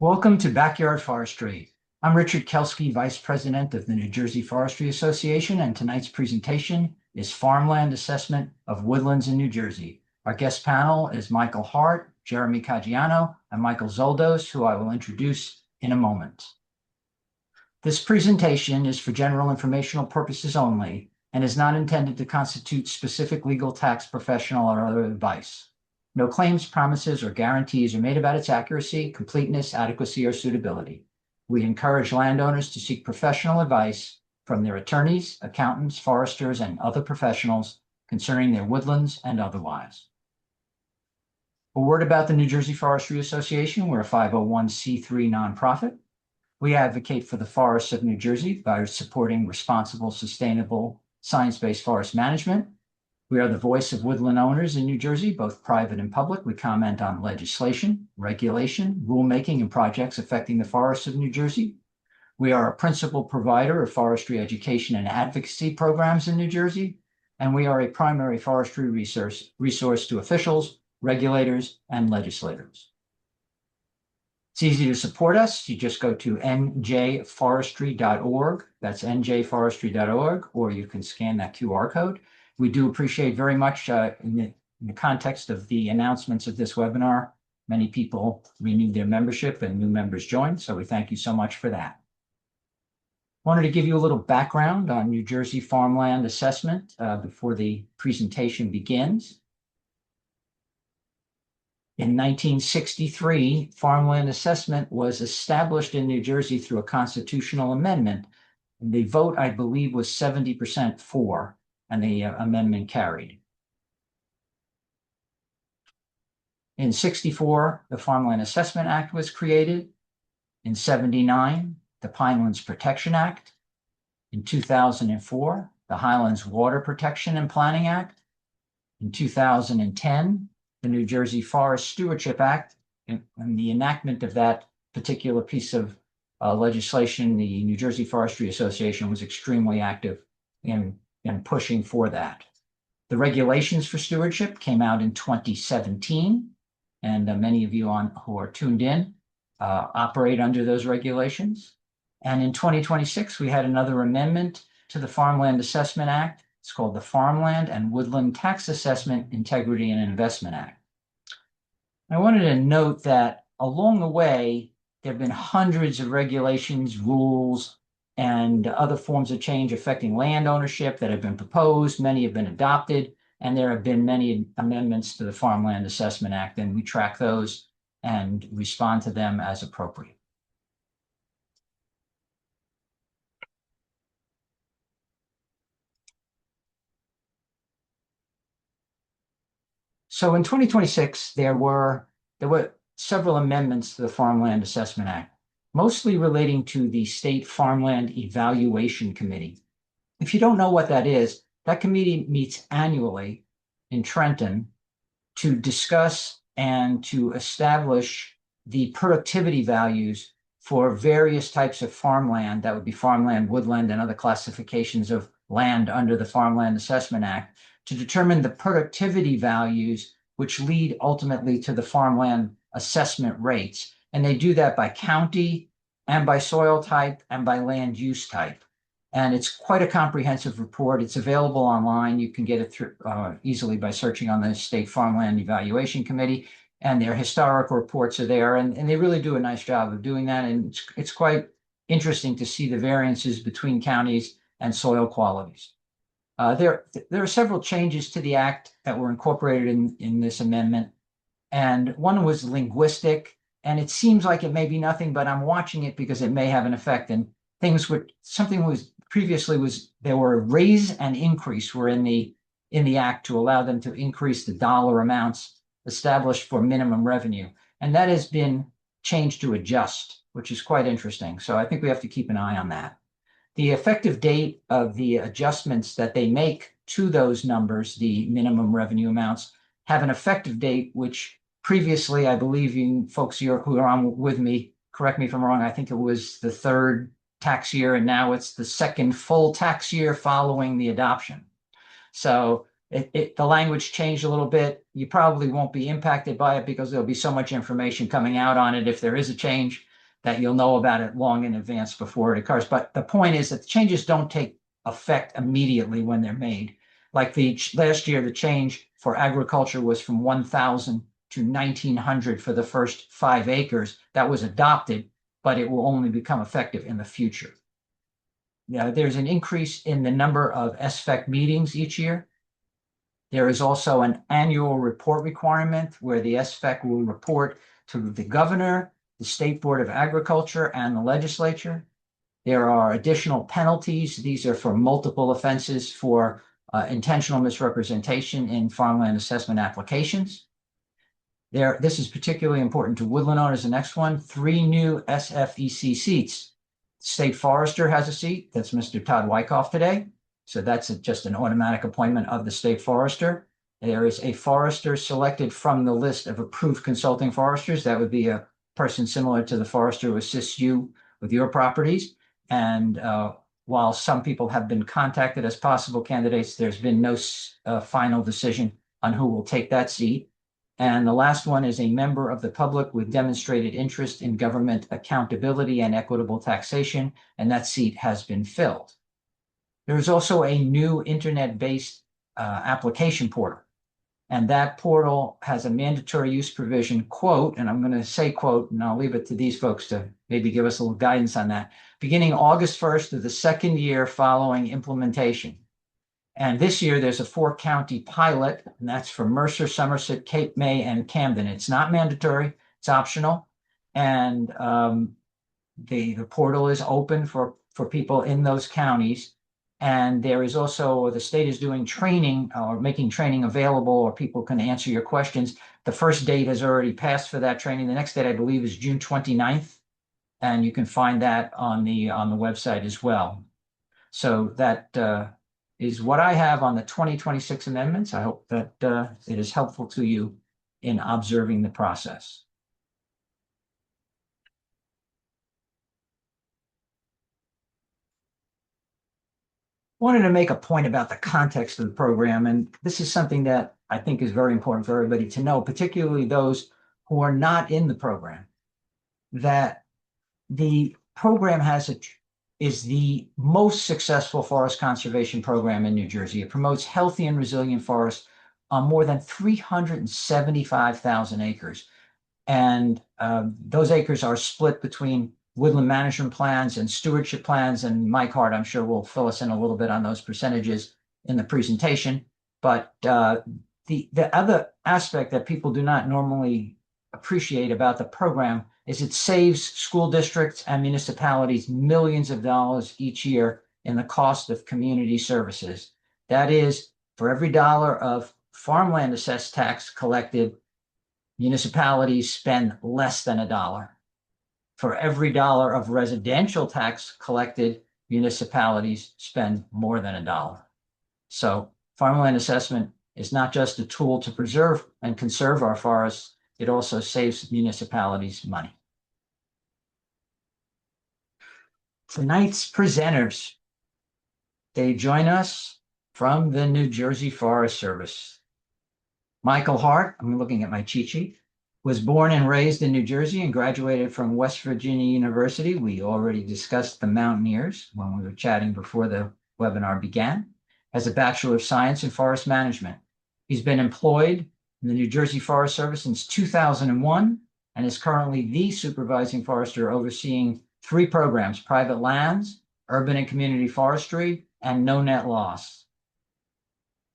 Welcome to Backyard Forestry. I'm Richard Kelsky, Vice President of the New Jersey Forestry Association, and tonight's presentation is Farmland Assessment of Woodlands in New Jersey. Our guest panel is Michael Hart, Jeremy Caggiano, and Michael Szoldos, who I will introduce in a moment. This presentation is for general informational purposes only and is not intended to constitute specific legal, tax, professional, or other advice. No claims, promises, or guarantees are made about its accuracy, completeness, adequacy, or suitability. We encourage landowners to seek professional advice from their attorneys, accountants, foresters, and other professionals concerning their woodlands and otherwise. A word about the New Jersey Forestry Association. We're a 501c3 nonprofit. We advocate for the forests of New Jersey by supporting responsible, sustainable, science-based forest management. We are the voice of woodland owners in New Jersey, both private and public. We comment on legislation, regulation, rulemaking, and projects affecting the forests of New Jersey. We are a principal provider of forestry education and advocacy programs in New Jersey, and we are a primary forestry resource to officials, regulators, and legislators. It's easy to support us. You just go to njforestry.org. That's njforestry.org, or you can scan that QR code. We do appreciate very much in the context of the announcements of this webinar, many people renewed their membership and new members joined, so we thank you so much for that. Wanted to give you a little background on New Jersey Farmland Assessment before the presentation begins. In 1963, Farmland Assessment was established in New Jersey through a constitutional amendment. The vote, I believe, was 70% for, and the amendment carried. In 64, the Farmland Assessment Act was created. In 79, the Pinelands Protection Act. In 2004, the Highlands Water Protection and Planning Act. In 2010, the New Jersey Forest Stewardship Act, and the enactment of that particular piece of legislation, the New Jersey Forestry Association was extremely active in pushing for that. The regulations for stewardship came out in 2017, and many of you who are tuned in operate under those regulations. And in 2026, we had another amendment to the Farmland Assessment Act. It's called the Farmland and Woodland Tax Assessment Integrity and Investment Act. I wanted to note that along the way, there have been hundreds of regulations, rules, and other forms of change affecting land ownership that have been proposed. Many have been adopted, and there have been many amendments to the Farmland Assessment Act, and we track those and respond to them as appropriate. So in 2026, there were several amendments to the Farmland Assessment Act, mostly relating to the State Farmland Evaluation Committee. If you don't know what that is, that committee meets annually in Trenton to discuss and to establish the productivity values for various types of farmland. That would be farmland, woodland, and other classifications of land under the Farmland Assessment Act, to determine the productivity values which lead ultimately to the farmland assessment rates. And they do that by county and by soil type and by land use type. And it's quite a comprehensive report. It's available online. You can get it through easily by searching on the State Farmland Evaluation Committee, and their historical reports are there. And they really do a nice job of doing that. And it's quite interesting to see the variances between counties and soil qualities. There are several changes to the Act that were incorporated in this amendment. And one was linguistic, and it seems like it may be nothing, but I'm watching it because it may have an effect. And something was previously there were a raise and increase were in the Act to allow them to increase the dollar amounts established for minimum revenue. And that has been changed to adjust, which is quite interesting. So I think we have to keep an eye on that. The effective date of the adjustments that they make to those numbers, the minimum revenue amounts, have an effective date, which previously, I believe you folks who are on with me, correct me if I'm wrong, I think it was the third tax year, and now it's the second full tax year following the adoption. So the language changed a little bit. You probably won't be impacted by it because there'll be so much information coming out on it if there is a change. that you'll know about it long in advance before it occurs. But the point is that the changes don't take effect immediately when they're made. Like last year, the change for agriculture was from 1,000 to 1,900 for the first 5 acres. That was adopted, but it will only become effective in the future. There's an increase in the number of SFEC meetings each year. There is also an annual report requirement where the SFEC will report to the governor, the State Board of Agriculture, and the legislature. There are additional penalties. These are for multiple offenses for intentional misrepresentation in farmland assessment applications. This is particularly important to woodland owners. The next one, 3 new SFEC seats. State Forester has a seat. That's Mr. Todd Wyckoff today. So that's just an automatic appointment of the State Forester. There is a forester selected from the list of approved consulting foresters. That would be a person similar to the forester who assists you with your properties. And while some people have been contacted as possible candidates, there's been no final decision on who will take that seat. And the last one is a member of the public with demonstrated interest in government accountability and equitable taxation, and that seat has been filled. There is also a new internet-based application portal, and that portal has a mandatory use provision, quote, and I'm going to say quote, and I'll leave it to these folks to maybe give us a little guidance on that, beginning August 1st of the second year following implementation. And this year, there's a 4-county pilot, and that's for Mercer, Somerset, Cape May, and Camden. It's not mandatory. It's optional. And the portal is open for people in those counties. And there is also, the state is doing training or making training available, or people can answer your questions. The first date has already passed for that training. The next date, I believe, is June 29th. And you can find that on the website as well. So that is what I have on the 2026 amendments. I hope that it is helpful to you in observing the process. I wanted to make a point about the context of the program, and this is something that I think is very important for everybody to know, particularly those who are not in the program, that the program is the most successful forest conservation program in New Jersey. It promotes healthy and resilient forests on more than 375,000 acres. And those acres are split between woodland management plans and stewardship plans. And Mike Hart, I'm sure, will fill us in a little bit on those percentages in the presentation. But the other aspect that people do not normally appreciate about the program is it saves school districts and municipalities millions of dollars each year in the cost of community services. That is, for every dollar of farmland assessed tax collected, municipalities spend less than $1. For every dollar of residential tax collected, municipalities spend more than $1. So farmland assessment is not just a tool to preserve and conserve our forests, it also saves municipalities money. Tonight's presenters, they join us from the New Jersey Forest Service. Michael Hart, I'm looking at my cheat sheet, was born and raised in New Jersey and graduated from West Virginia University. We already discussed the Mountaineers when we were chatting before the webinar began. Has a Bachelor of Science in Forest Management. He's been employed in the New Jersey Forest Service since 2001 and is currently the Supervising Forester overseeing 3 programs: private lands, urban and community forestry, and no net loss.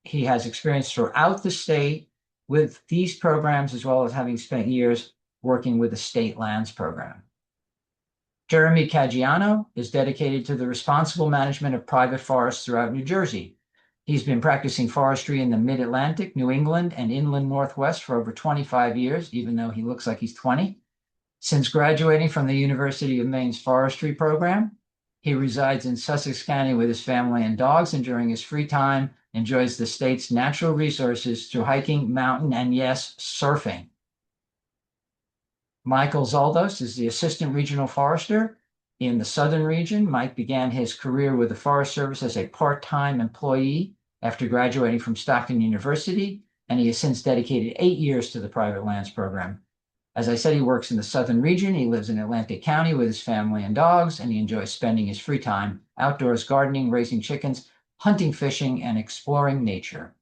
He has experience throughout the state with these programs, as well as having spent years working with the state lands program. Jeremy Caggiano is dedicated to the responsible management of private forests throughout New Jersey. He's been practicing forestry in the Mid-Atlantic, New England, and inland Northwest for over 25 years, even though he looks like he's 20. Since graduating from the University of Maine's forestry program, he resides in Sussex County with his family and dogs, and during his free time, enjoys the state's natural resources through hiking, mountain, and yes, surfing. Michael Szoldos is the Assistant Regional Forester in the Southern region. Mike began his career with the Forest Service as a part-time employee after graduating from Stockton University, and he has since dedicated 8 years to the private lands program. As I said, he works in the southern region. He lives in Atlantic County with his family and dogs, and he enjoys spending his free time outdoors gardening, raising chickens, hunting, fishing, and exploring nature.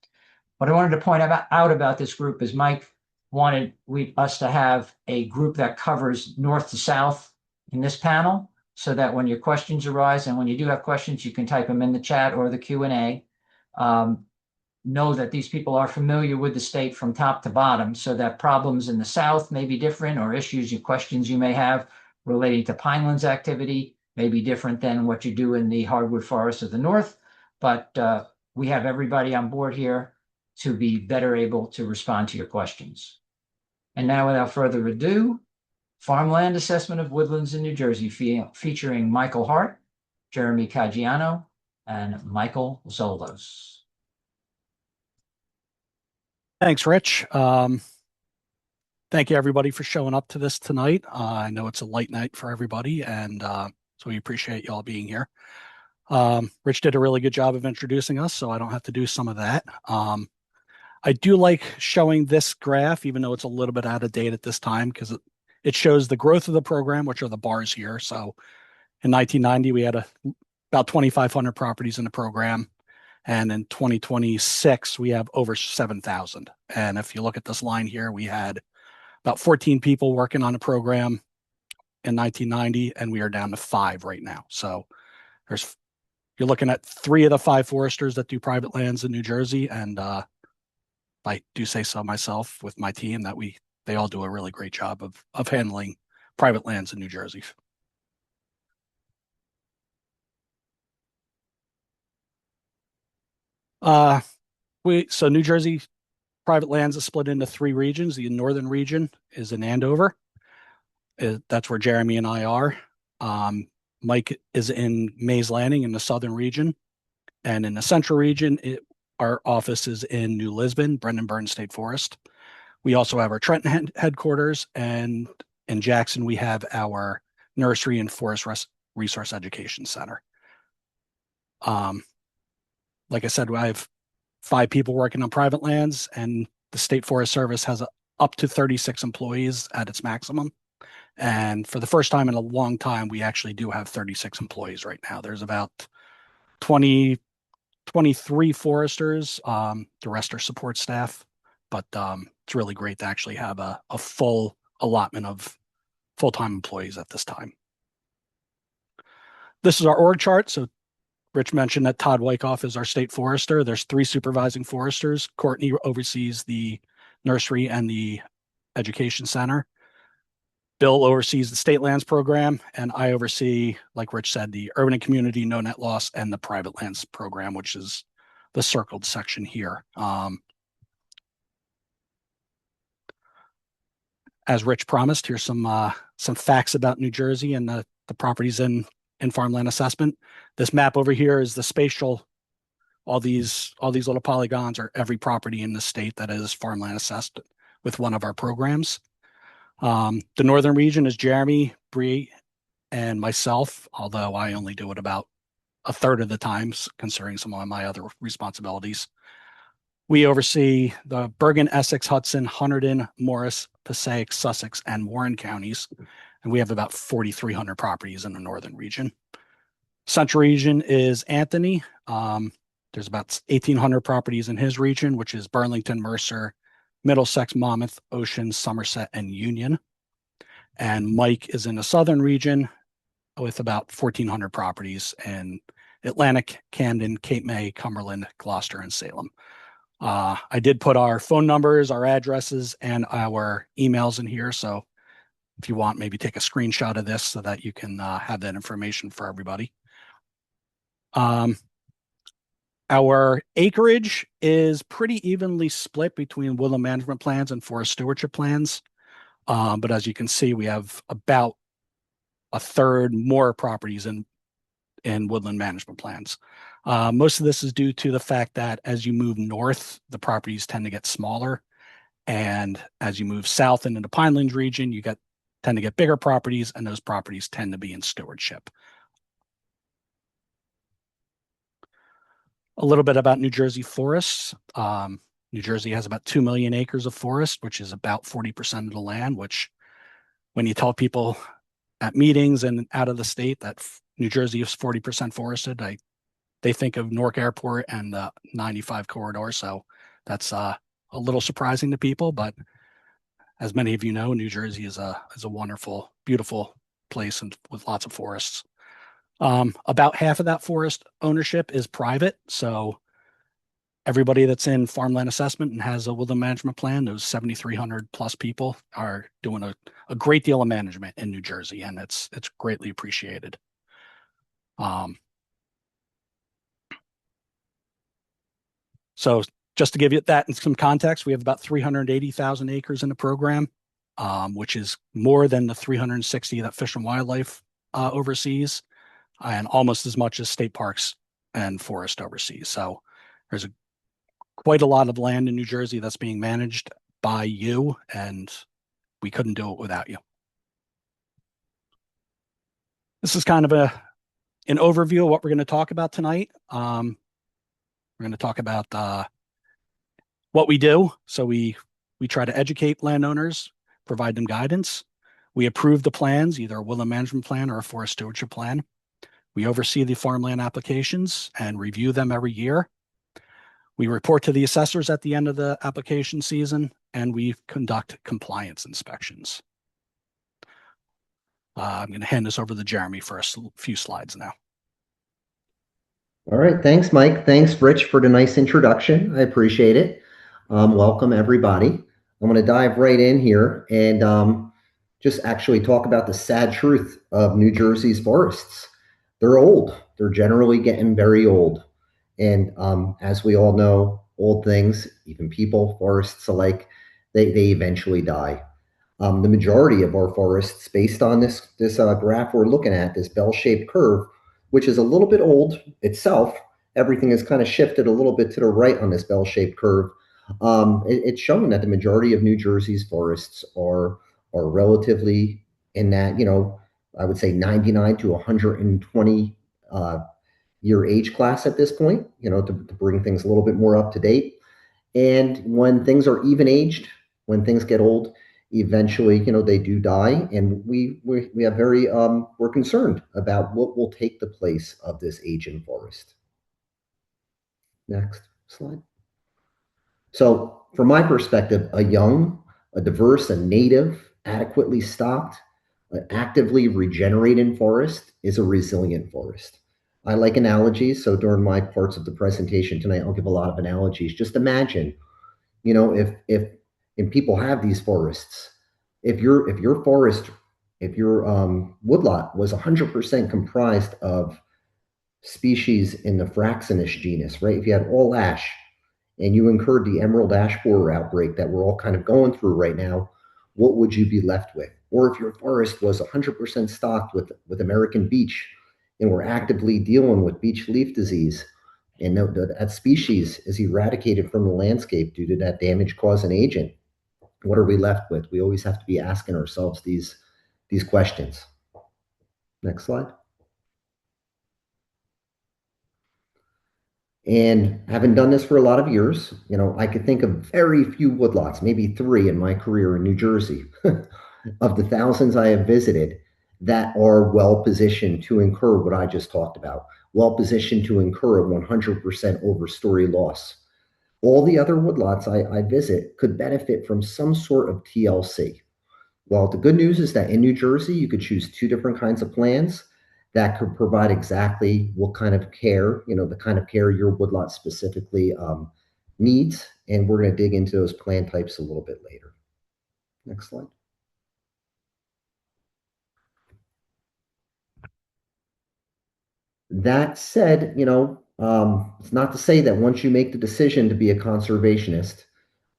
What I wanted to point out about this group is Mike wanted us to have a group that covers north to south in this panel, so that when your questions arise, and when you do have questions, you can type them in the chat or the Q&A. Know that these people are familiar with the state from top to bottom, so that problems in the south may be different, or issues and questions you may have relating to pinelands activity may be different than what you do in the hardwood forests of the north. But we have everybody on board here to be better able to respond to your questions. And now, without further ado, Farmland Assessment of Woodlands in New Jersey, featuring Michael Hart, Jeremy Caggiano, and Michael Szoldos. Thanks, Rich. Thank you, everybody, for showing up to this tonight. I know it's a light night for everybody, and so we appreciate you all being here. Rich did a really good job of introducing us, so I don't have to do some of that. I do like showing this graph, even though it's a little bit out of date at this time, because it shows the growth of the program, which are the bars here. So in 1990, we had about 2,500 properties in the program. And in 2026, we have over 7,000. And if you look at this line here, we had about 14 people working on the program in 1990, and we are down to 5 right now. So you're looking at 3 of the 5 foresters that do private lands in New Jersey. And I do say so myself with my team that they all do a really great job of handling private lands in New Jersey. So New Jersey private lands is split into 3 regions. The northern region is in Andover. That's where Jeremy and I are. Mike is in Mays Landing in the southern region. And in the central region, our office is in New Lisbon, Brendan Burns State Forest. We also have our Trenton headquarters, and in Jackson, we have our Nursery and Forest Resource Education Center. Like I said, I have 5 people working on private lands, and the State Forest Service has up to 36 employees at its maximum. And for the first time in a long time, we actually do have 36 employees right now. There's about 23 foresters. The rest are support staff, but it's really great to actually have a full allotment of full-time employees at this time. This is our org chart. So Rich mentioned that Todd Wyckoff is our state forester. There's 3 supervising foresters. Courtney oversees the nursery and the education center. Bill oversees the state lands program, and I oversee, like Rich said, the urban and community no net loss and the private lands program, which is the circled section here. As Rich promised, here's some facts about New Jersey and the properties in farmland assessment. This map over here is the spatial. All these little polygons are every property in the state that is farmland assessed with one of our programs. The northern region is Jeremy, Bree, and myself, although I only do it about a third of the times, considering some of my other responsibilities. We oversee the Bergen, Essex, Hudson, Hunterdon, Morris, Passaic, Sussex, and Warren counties. And we have about 4,300 properties in the northern region. Central region is Anthony. There's about 1,800 properties in his region, which is Burlington, Mercer, Middlesex, Monmouth, Ocean, Somerset, and Union. And Mike is in the southern region with about 1,400 properties in Atlantic, Camden, Cape May, Cumberland, Gloucester, and Salem. I did put our phone numbers, our addresses, and our emails in here. So if you want, maybe take a screenshot of this so that you can have that information for everybody. Our acreage is pretty evenly split between woodland management plans and forest stewardship plans. But as you can see, we have about a third more properties in woodland management plans. Most of this is due to the fact that as you move north, the properties tend to get smaller. And as you move south into the Pinelands region, you tend to get bigger properties, and those properties tend to be in stewardship. A little bit about New Jersey forests. New Jersey has about 2 million acres of forest, which is about 40% of the land, which when you tell people at meetings and out of the state that New Jersey is 40% forested, they think of Newark Airport and the 95 corridor. So that's a little surprising to people, but as many of you know, New Jersey is a wonderful, beautiful place and with lots of forests. About half of that forest ownership is private. So everybody that's in farmland assessment and has a woodland management plan, those 7,300 plus people are doing a great deal of management in New Jersey, and it's greatly appreciated. So just to give you that in some context, we have about 380,000 acres in the program, which is more than the 360 that Fish and Wildlife oversees, and almost as much as state parks and forest overseas. So there's quite a lot of land in New Jersey that's being managed by you, and we couldn't do it without you. This is kind of an overview of what we're going to talk about tonight. We're going to talk about what we do. So we try to educate landowners, provide them guidance. We approve the plans, either a woodland management plan or a forest stewardship plan. We oversee the farmland applications and review them every year. We report to the assessors at the end of the application season, and we conduct compliance inspections. I'm going to hand this over to Jeremy for a few slides now. All right. Thanks, Mike. Thanks, Rich, for the nice introduction. I appreciate it. Welcome, everybody. I'm going to dive right in here and just actually talk about the sad truth of New Jersey's forests. They're old. They're generally getting very old. And as we all know, old things, even people, forests alike, they eventually die. The majority of our forests, based on this graph we're looking at, this bell-shaped curve, which is a little bit old itself, everything is kind of shifted a little bit to the right on this bell-shaped curve. It's showing that the majority of New Jersey's forests are relatively in that, I would say 99 to 120 year age class at this point, to bring things a little bit more up to date. And when things are even aged, when things get old, eventually, they do die. And we have we're concerned about what will take the place of this aging forest. Next slide. So from my perspective, a young, a diverse, a native, adequately stocked, actively regenerating forest is a resilient forest. I like analogies, so during my parts of the presentation tonight, I'll give a lot of analogies. Just imagine, if people have these forests, if your woodlot was 100% comprised of species in the Fraxinus genus, right? If you had all ash and you incurred the emerald ash borer outbreak that we're all kind of going through right now, what would you be left with? Or if your forest was 100% stocked with American beech, and we're actively dealing with beech leaf disease, and that species is eradicated from the landscape due to that damage-causing agent, what are we left with? We always have to be asking ourselves these questions. Next slide. And having done this for a lot of years, I could think of very few woodlots, maybe 3 in my career in New Jersey, of the thousands I have visited, that are well positioned to incur what I just talked about, well positioned to incur a 100% overstory loss. All the other woodlots I visit could benefit from some sort of TLC. Well, the good news is that in New Jersey, you could choose 2 different kinds of plans that could provide exactly what kind of care, the kind of care your woodlot specifically needs. And we're going to dig into those plan types a little bit later. Next slide. That said, it's not to say that once you make the decision to be a conservationist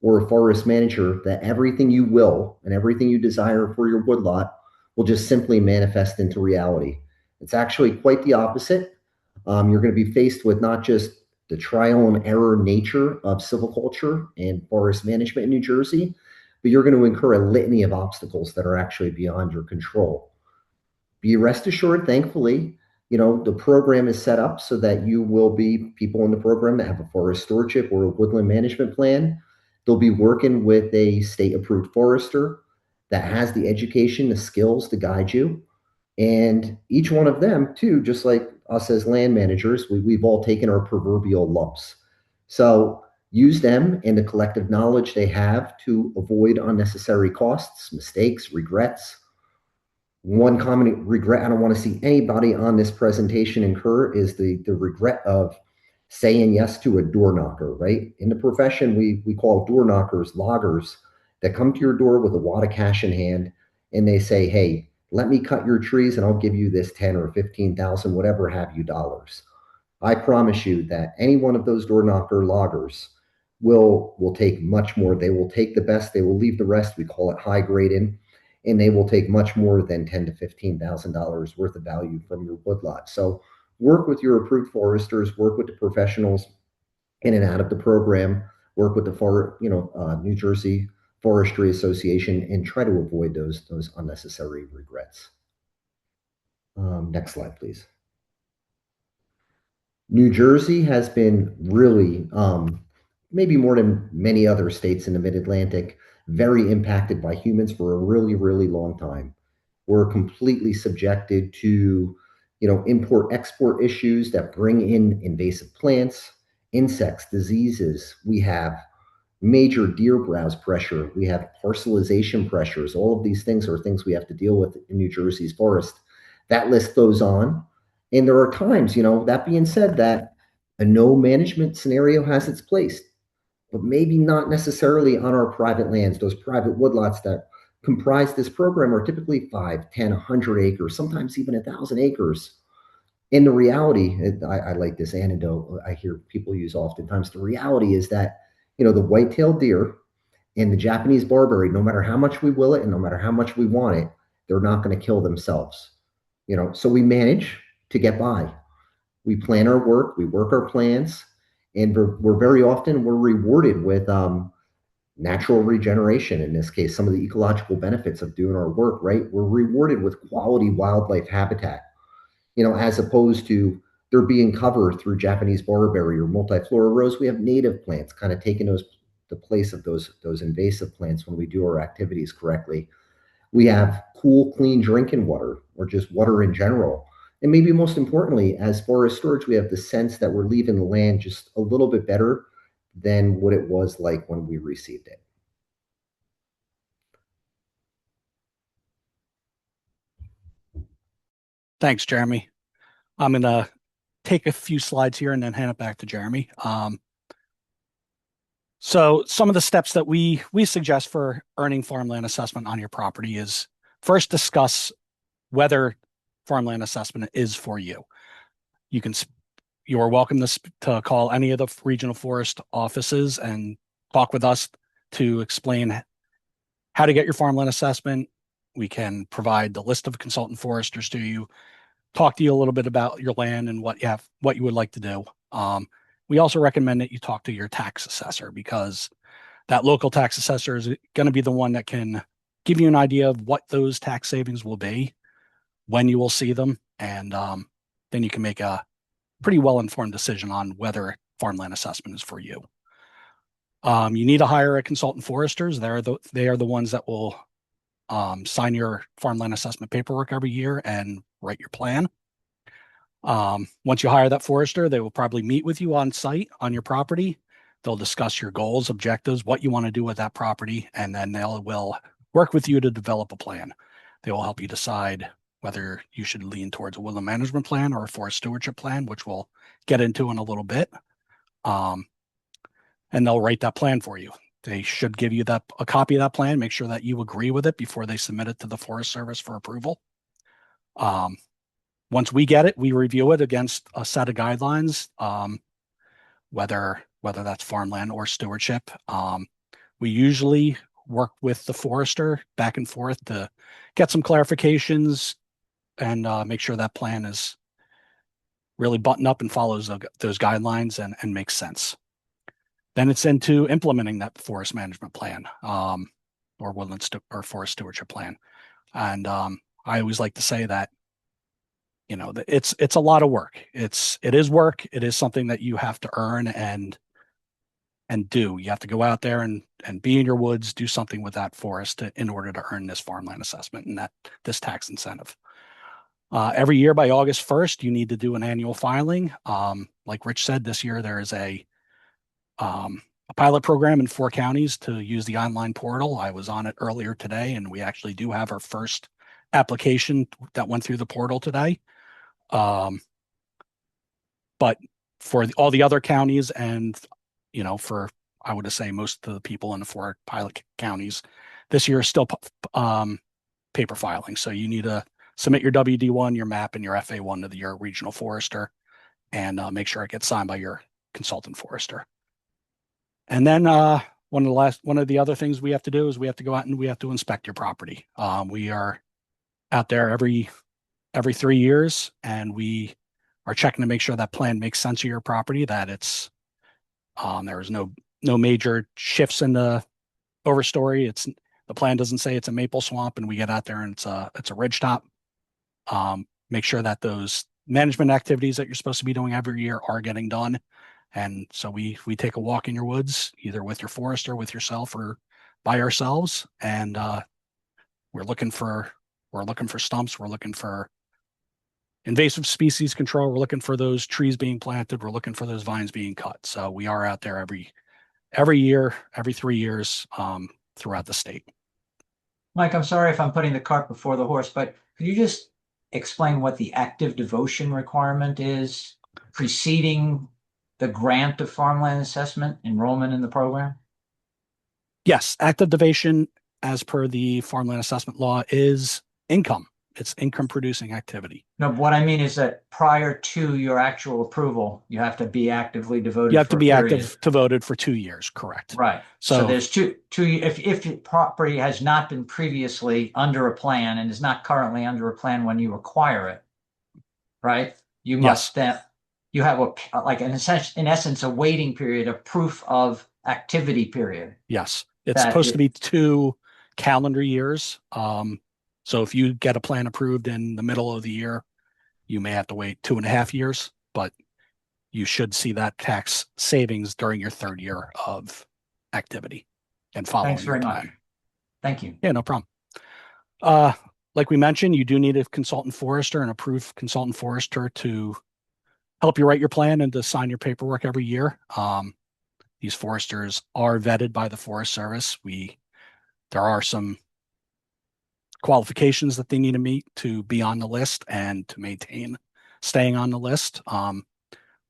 or a forest manager, that everything you will and everything you desire for your woodlot will just simply manifest into reality. It's actually quite the opposite. You're going to be faced with not just the trial and error nature of silviculture and forest management in New Jersey, but you're going to incur a litany of obstacles that are actually beyond your control. Be rest assured, thankfully, the program is set up so that you will be people in the program that have a forest stewardship or a woodland management plan. They'll be working with a state-approved forester that has the education, the skills to guide you. And each one of them, too, just like us as land managers, we've all taken our proverbial lumps. So use them and the collective knowledge they have to avoid unnecessary costs, mistakes, regrets. One common regret I don't want to see anybody on this presentation incur is the regret of saying yes to a door knocker, right? In the profession, we call door knockers loggers that come to your door with a wad of cash in hand and they say, hey, let me cut your trees and I'll give you this 10 or 15,000, whatever have you dollars. I promise you that any one of those door knocker loggers will take much more. They will take the best, they will leave the rest. We call it high grading, and they will take much more than $10,000 to $15,000 worth of value from your woodlot. So work with your approved foresters, work with the professionals in and out of the program, work with the New Jersey Forestry Association, and try to avoid those unnecessary regrets. Next slide, please. New Jersey has been really, maybe more than many other states in the mid-Atlantic, very impacted by humans for a really, really long time. We're completely subjected to, import-export issues that bring in invasive plants, insects, diseases. We have major deer browse pressure. We have parcelization pressures. All of these things are things we have to deal with in New Jersey's forest. That list goes on. And there are times, that being said, that a no management scenario has its place, but maybe not necessarily on our private lands. Those private woodlots that comprise this program are typically 5, 10, 100 acres, sometimes even 1,000 acres. In the reality, I like this anecdote I hear people use oftentimes. The reality is that, the white-tailed deer and the Japanese barberry, no matter how much we will it and no matter how much we want it, they're not going to kill themselves. So we manage to get by. We plan our work, we work our plans, and we're very often rewarded with natural regeneration. In this case, some of the ecological benefits of doing our work, right? We're rewarded with quality wildlife habitat, as opposed to they're being covered through Japanese barberry or multiflora rose. We have native plants kind of taking the place of those invasive plants when we do our activities correctly. We have cool, clean drinking water, or just water in general. And maybe most importantly, as forest storage, we have the sense that we're leaving the land just a little bit better than what it was like when we received it. Thanks, Jeremy. I'm going to take a few slides here and then hand it back to Jeremy. So some of the steps that we suggest for earning farmland assessment on your property is first discuss whether farmland assessment is for you. You are welcome to call any of the regional forest offices and talk with us to explain how to get your farmland assessment. We can provide the list of consultant foresters to you, talk to you a little bit about your land and what you would like to do. We also recommend that you talk to your tax assessor, because that local tax assessor is going to be the one that can give you an idea of what those tax savings will be, when you will see them, and then you can make a pretty well-informed decision on whether farmland assessment is for you. You need to hire a consultant foresters. They are the ones that will sign your farmland assessment paperwork every year and write your plan. Once you hire that forester, they will probably meet with you on site on your property. They'll discuss your goals, objectives, what you want to do with that property, and then they will work with you to develop a plan. They will help you decide whether you should lean towards a woodland management plan or a forest stewardship plan, which we'll get into in a little bit. And they'll write that plan for you. They should give you a copy of that plan, make sure that you agree with it before they submit it to the Forest Service for approval. Once we get it, we review it against a set of guidelines, whether that's farmland or stewardship. We usually work with the forester back and forth to get some clarifications and make sure that plan is really buttoned up and follows those guidelines and makes sense. Then it's into implementing that forest management plan or woodland or forest stewardship plan. And I always like to say that, it's a lot of work. It is work. It is something that you have to earn and and do. You have to go out there and be in your woods, do something with that forest in order to earn this farmland assessment and this tax incentive. Every year by August 1st, you need to do an annual filing. Like Rich said, this year there is a pilot program in 4 counties to use the online portal. I was on it earlier today, and we actually do have our first application that went through the portal today. But for all the other counties and, for, I would say, most of the people in the 4 pilot counties, this year is still paper filing. So you need to submit your WD1, your map, and your FA1 to your regional forester, and make sure it gets signed by your consultant forester. And then one of the other things we have to do is we have to go out and we have to inspect your property. We are out there every 3 years, and we are checking to make sure that plan makes sense of your property, that it's there is no major shifts in the overstory. The plan doesn't say it's a maple swamp, and we get out there and it's a ridge top. Make sure that those management activities that you're supposed to be doing every year are getting done. And so we take a walk in your woods, either with your forester, with yourself, or by ourselves. And we're looking for stumps. We're looking for invasive species control. We're looking for those trees being planted. We're looking for those vines being cut. So we are out there every year, every 3 years, throughout the state. Mike, I'm sorry if I'm putting the cart before the horse, but could you just explain what the active devotion requirement is preceding the grant of farmland assessment enrollment in the program? Yes, active devotion, as per the farmland assessment law, is income. It's income producing activity. No, what I mean is that prior to your actual approval, you have to be actively devoted. You have to be active devoted for 2 years, correct? Right. So there's two. If the property has not been previously under a plan and is not currently under a plan when you acquire it, right? You must then you have in essence a waiting period, a proof of activity period. Yes, it's supposed to be 2 calendar years. So if you get a plan approved in the middle of the year, you may have to wait 2.5 years, but you should see that tax savings during your 3rd year of activity and following. Thanks very much. Thank you. Yeah, no problem. Like we mentioned, you do need a consultant forester, an approved consultant forester, to help you write your plan and to sign your paperwork every year. These foresters are vetted by the Forest Service. There are some qualifications that they need to meet to be on the list and to maintain staying on the list.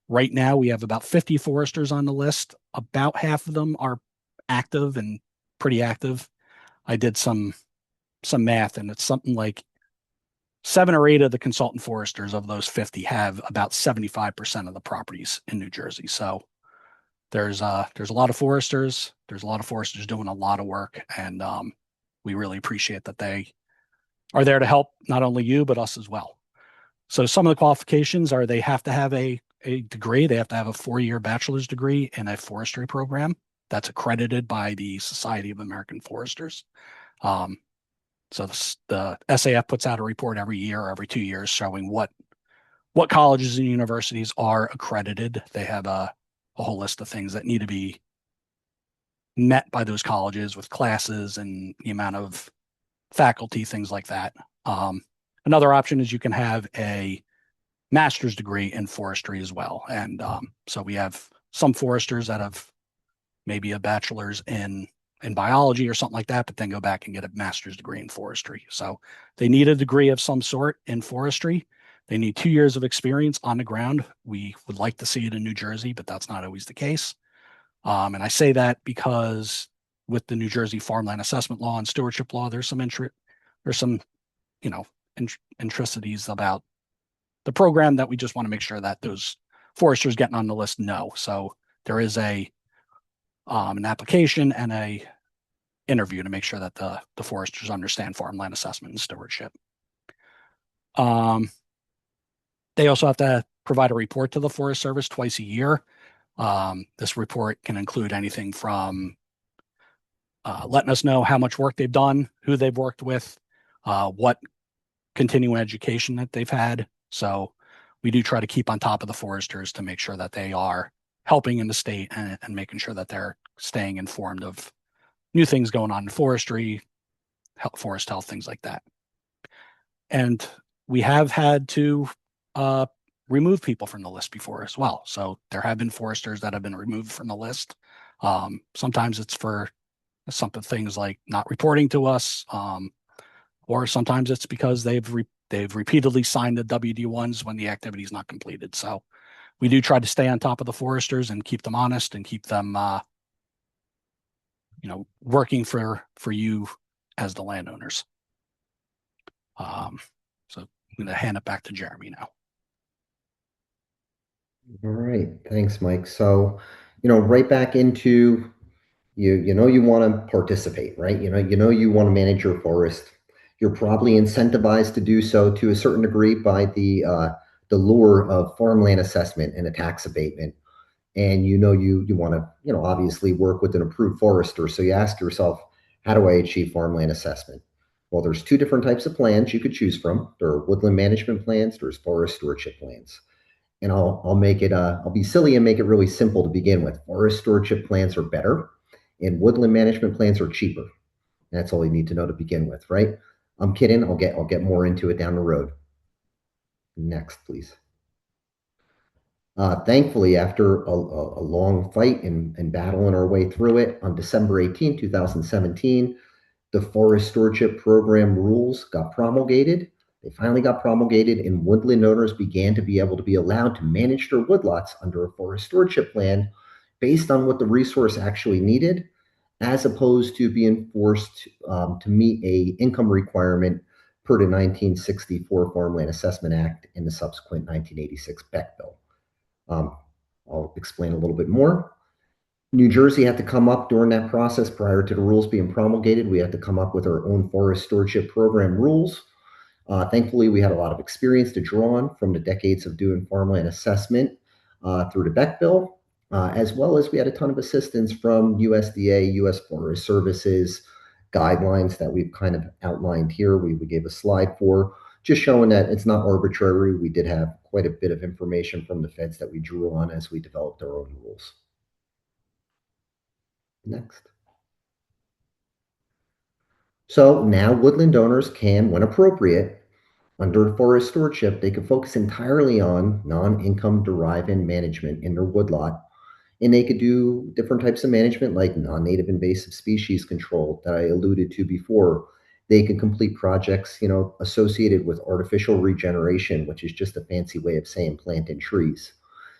Right now, we have about 50 foresters on the list. About half of them are active and pretty active. I did some math, and it's something like 7 or 8 of the consultant foresters of those 50 have about 75% of the properties in New Jersey. So there's a lot of foresters. There's a lot of foresters doing a lot of work, and we really appreciate that they are there to help not only you, but us as well. So some of the qualifications are they have to have a degree. They have to have a 4-year bachelor's degree in a forestry program that's accredited by the Society of American Foresters. So the SAF puts out a report every year or every 2 years showing what colleges and universities are accredited. They have a whole list of things that need to be met by those colleges with classes and the amount of faculty, things like that. Another option is you can have a master's degree in forestry as well. And so we have some foresters that have maybe a bachelor's in biology or something like that, but then go back and get a master's degree in forestry. So they need a degree of some sort in forestry. They need 2 years of experience on the ground. We would like to see it in New Jersey, but that's not always the case. And I say that because with the New Jersey Farmland Assessment Law and Stewardship Law, there's some intricacies about the program that we just want to make sure that those foresters getting on the list know. So there is an application and a interview to make sure that the foresters understand farmland assessment and stewardship. They also have to provide a report to the Forest Service twice a year. This report can include anything from letting us know how much work they've done, who they've worked with, what continuing education that they've had. So we do try to keep on top of the foresters to make sure that they are helping in the state and making sure that they're staying informed of new things going on in forestry, forest health, things like that. And we have had to remove people from the list before as well. So there have been foresters that have been removed from the list. Sometimes it's for things like not reporting to us, or sometimes it's because they've repeatedly signed the WD-1s when the activity is not completed. So we do try to stay on top of the foresters and keep them honest and keep them, working for you as the landowners. So I'm going to hand it back to Jeremy now. All right, thanks, Mike. So, right back into you want to participate, right? You want to manage your forest. You're probably incentivized to do so to a certain degree by the lure of farmland assessment and a tax abatement. And you want to obviously work with an approved forester. So you ask yourself, how do I achieve farmland assessment? Well, there's two different types of plans you could choose from. There are woodland management plans. There's forest stewardship plans. And I'll make it I'll be silly and make it really simple to begin with. Forest stewardship plans are better, and woodland management plans are cheaper. That's all you need to know to begin with, right? I'm kidding. I'll get more into it down the road. Next, please. Thankfully, after a long fight and battling our way through it, on December 18, 2017, the Forest Stewardship Program rules got promulgated. They finally got promulgated, and woodland owners began to be able to be allowed to manage their woodlots under a forest stewardship plan based on what the resource actually needed, as opposed to being forced to meet a income requirement per the 1964 Farmland Assessment Act and the subsequent 1986 Beck Bill. I'll explain a little bit more. New Jersey had to come up during that process prior to the rules being promulgated. We had to come up with our own forest stewardship program rules. Thankfully, we had a lot of experience to draw on from the decades of doing farmland assessment through the Beck Bill, as well as we had a ton of assistance from USDA, U.S. Forest Services, guidelines that we've kind of outlined here. We gave a slide for, just showing that it's not arbitrary. We did have quite a bit of information from the feds that we drew on as we developed our own rules. Next. So now woodland owners can, when appropriate, under forest stewardship, they can focus entirely on non-income deriving management in their woodlot. And they could do different types of management like non-native invasive species control that I alluded to before. They could complete projects, associated with artificial regeneration, which is just a fancy way of saying planting trees.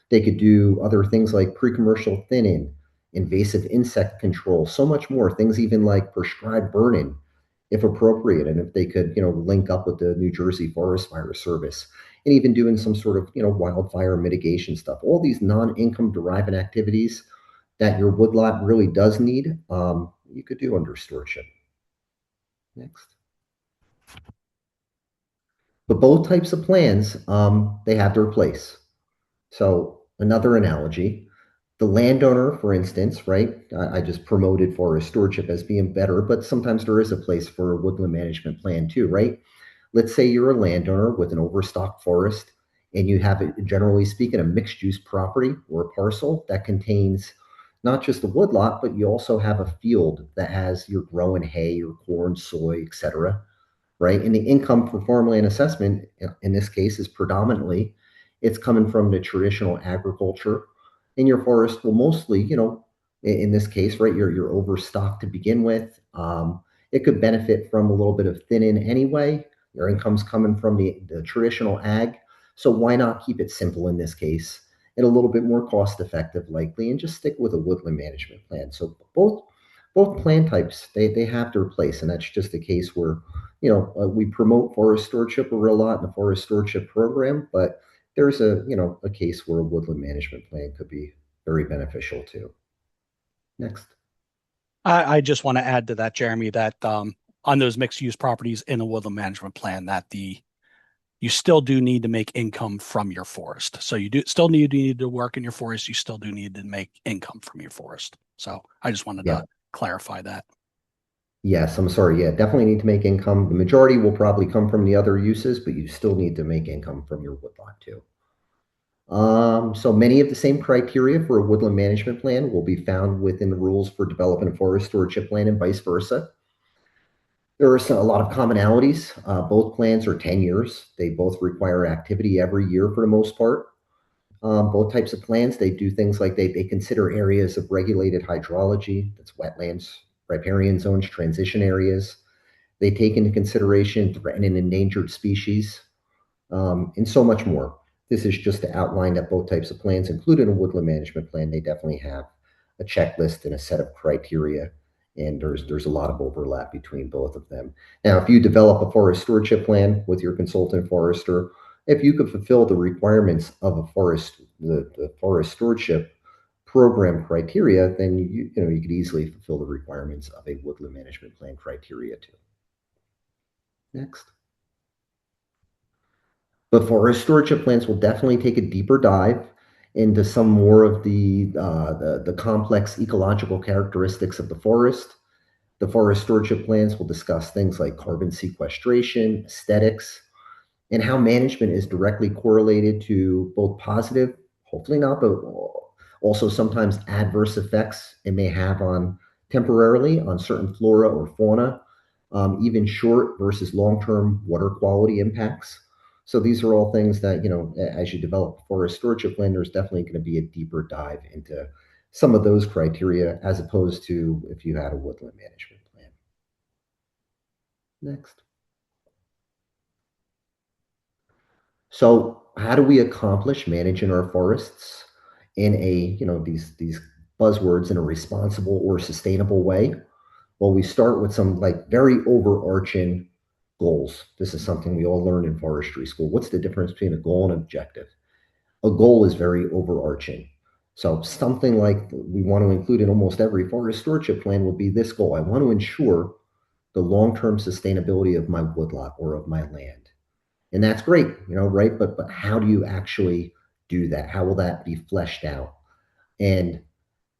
They could do other things like pre-commercial thinning, invasive insect control, so much more, things even like prescribed burning, if appropriate, and if they could, link up with the New Jersey Forest Fire Service, and even doing some sort of, wildfire mitigation stuff. All these non-income deriving activities that your woodlot really does need, you could do under stewardship. Next. But both types of plans, they have their place. So another analogy, the landowner, for instance, right? I just promoted forest stewardship as being better, but sometimes there is a place for a woodland management plan too, right? Let's say you're a landowner with an overstocked forest and you have, generally speaking, a mixed use property or a parcel that contains not just a woodlot, but you also have a field that has your growing hay or corn, soy, etc., right? And the income for farmland assessment in this case is predominantly, it's coming from the traditional agriculture. And your forest will mostly, in this case, right, you're overstocked to begin with. It could benefit from a little bit of thinning anyway. Your income's coming from the traditional ag. So why not keep it simple in this case and a little bit more cost effective likely, and just stick with a woodland management plan. So both plan types, they have their place. And that's just a case where, we promote forest stewardship a real lot in the forest stewardship program, but there's a case where a woodland management plan could be very beneficial too. Next. I just want to add to that, Jeremy, that on those mixed use properties in a woodland management plan, that you still do need to make income from your forest. So you do still need to work in your forest. You still do need to make income from your forest. So I just wanted to clarify that. Yes, I'm sorry. Yeah, definitely need to make income. The majority will probably come from the other uses, but you still need to make income from your woodlot too. So many of the same criteria for a woodland management plan will be found within the rules for developing a forest stewardship plan and vice versa. There are a lot of commonalities. Both plans are 10 years. They both require activity every year for the most part. Both types of plans, they do things like they consider areas of regulated hydrology, that's wetlands, riparian zones, transition areas. They take into consideration threatened and endangered species, and so much more. This is just to outline that both types of plans, including a woodland management plan, they definitely have a checklist and a set of criteria, and there's a lot of overlap between both of them. Now, if you develop a forest stewardship plan with your consultant forester, if you could fulfill the requirements of a the forest stewardship program criteria, then you could easily fulfill the requirements of a woodland management plan criteria too. Next. But forest stewardship plans will definitely take a deeper dive into some more of the complex ecological characteristics of the forest. The forest stewardship plans will discuss things like carbon sequestration, aesthetics, and how management is directly correlated to both positive, hopefully not, but also sometimes adverse effects it may have on temporarily on certain flora or fauna, even short versus long-term water quality impacts. So these are all things that, as you develop a forest stewardship plan, there's definitely going to be a deeper dive into some of those criteria as opposed to if you had a woodland management plan. Next. So how do we accomplish managing our forests in these buzzwords in a responsible or sustainable way? Well, we start with some very overarching goals. This is something we all learn in forestry school. What's the difference between a goal and objective? A goal is very overarching. So something like we want to include in almost every forest stewardship plan would be this goal. I want to ensure the long-term sustainability of my woodlot or of my land. And that's great, right? But how do you actually do that? How will that be fleshed out? And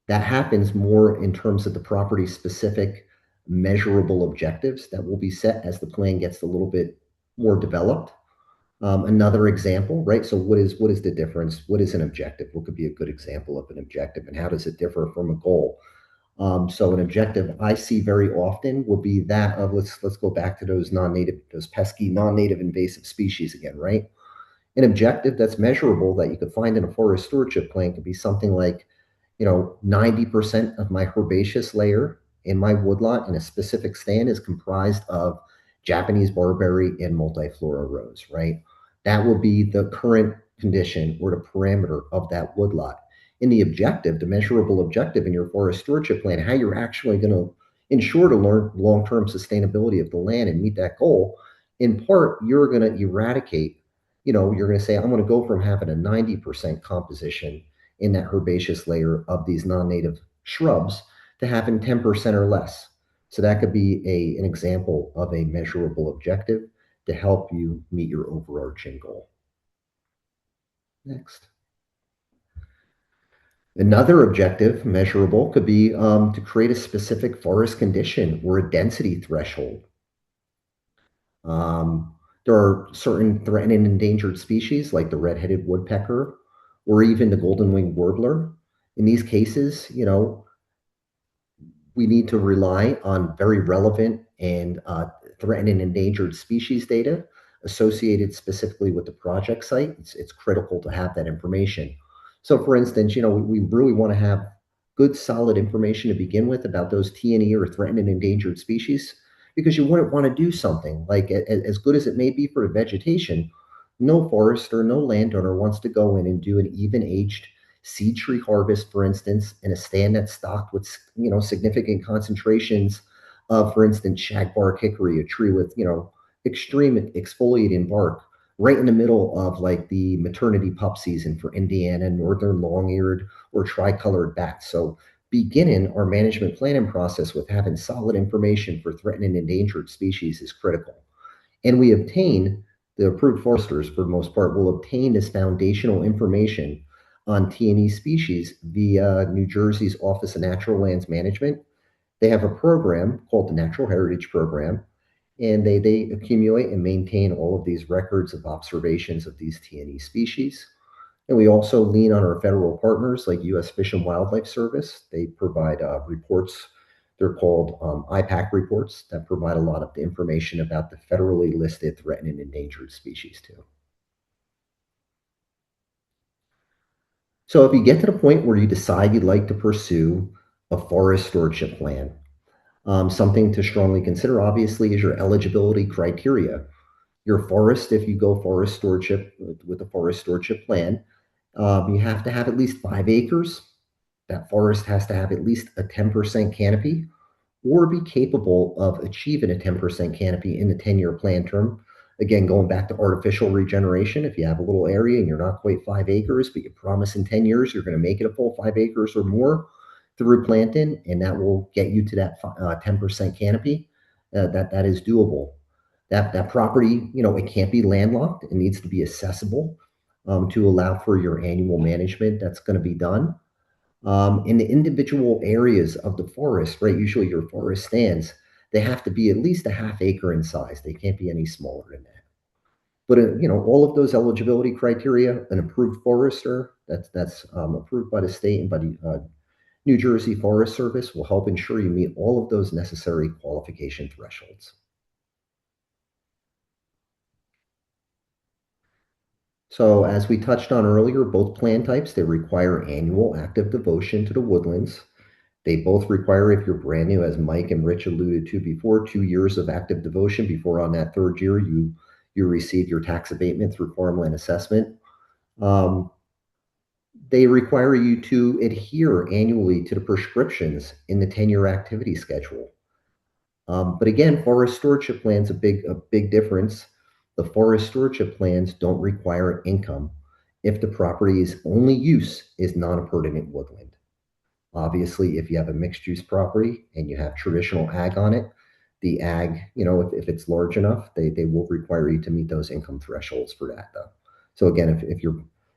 that happens more in terms of the property specific measurable objectives that will be set as the plan gets a little bit more developed. Another example, right? So what is the difference? What is an objective? What could be a good example of an objective, and how does it differ from a goal? So an objective I see very often will be that of let's go back to those pesky non-native invasive species again, right? An objective that's measurable that you could find in a forest stewardship plan could be something like, 90% of my herbaceous layer in my woodlot in a specific stand is comprised of Japanese barberry and multiflora rose, right? That will be the current condition or the parameter of that woodlot. In the objective, the measurable objective in your forest stewardship plan, how you're actually going to ensure to learn long-term sustainability of the land and meet that goal, in part, you're going to eradicate, you're going to say, I'm going to go from having a 90% composition in that herbaceous layer of these non-native shrubs to having 10% or less. So that could be an example of a measurable objective to help you meet your overarching goal. Next. Another objective, measurable, could be to create a specific forest condition or a density threshold. There are certain threatened and endangered species like the red-headed woodpecker or even the golden-winged warbler. In these cases, we need to rely on very relevant and threatened and endangered species data associated specifically with the project site. It's critical to have that information. So for instance, we really want to have good solid information to begin with about those T&E or threatened and endangered species, because you wouldn't want to do something like as good as it may be for the vegetation. No forester, no landowner wants to go in and do an even-aged seed tree harvest, for instance, in a stand that's stocked with, significant concentrations of, for instance, shagbark hickory, a tree with, extreme exfoliating bark, right in the middle of the maternity pup season for Indiana, northern long-eared, or tricolored bats. So beginning our management planning process with having solid information for threatened and endangered species is critical. And the approved foresters, for the most part, will obtain this foundational information on T&E species via New Jersey's Office of Natural Lands Management. They have a program called the Natural Heritage Program, and they accumulate and maintain all of these records of observations of these T&E species. And we also lean on our federal partners like U.S. Fish and Wildlife Service. They provide reports. They're called IPAC reports that provide a lot of the information about the federally listed threatened and endangered species too. So if you get to the point where you decide you'd like to pursue a forest stewardship plan, something to strongly consider, obviously, is your eligibility criteria. Your forest, if you go forest stewardship with a forest stewardship plan, you have to have at least 5 acres. That forest has to have at least a 10% canopy or be capable of achieving a 10% canopy in the 10-year plan term. Again, going back to artificial regeneration, if you have a little area and you're not quite 5 acres, but you promise in 10 years you're going to make it a full 5 acres or more through planting, and that will get you to that 10% canopy, that is doable. That property, it can't be landlocked. It needs to be accessible to allow for your annual management that's going to be done. In the individual areas of the forest, right? Usually your forest stands, they have to be at least a half acre in size. They can't be any smaller than that. But all of those eligibility criteria, an approved forester that's approved by the state and by the New Jersey Forest Service will help ensure you meet all of those necessary qualification thresholds. So as we touched on earlier, both plan types, they require annual active devotion to the woodlands. They both require, if you're brand new, as Mike and Rich alluded to before, 2 years of active devotion before on that third year you receive your tax abatement through farmland assessment. They require you to adhere annually to the prescriptions in the 10-year activity schedule. But again, forest stewardship plans, a big difference. The forest stewardship plans don't require income if the property's only use is non-appurtenant woodland. Obviously, if you have a mixed use property and you have traditional ag on it, the ag, if it's large enough, they will require you to meet those income thresholds for that though. So again,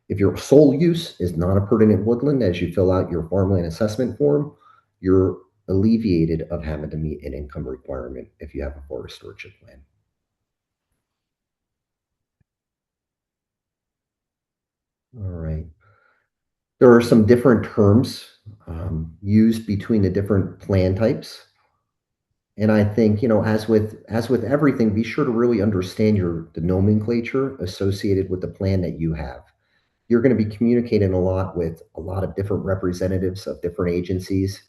if your sole use is non-appurtenant woodland as you fill out your farmland assessment form, you're alleviated of having to meet an income requirement if you have a forest stewardship plan. All right. There are some different terms used between the different plan types. And I think, as with everything, be sure to really understand the nomenclature associated with the plan that you have. You're going to be communicating a lot with a lot of different representatives of different agencies.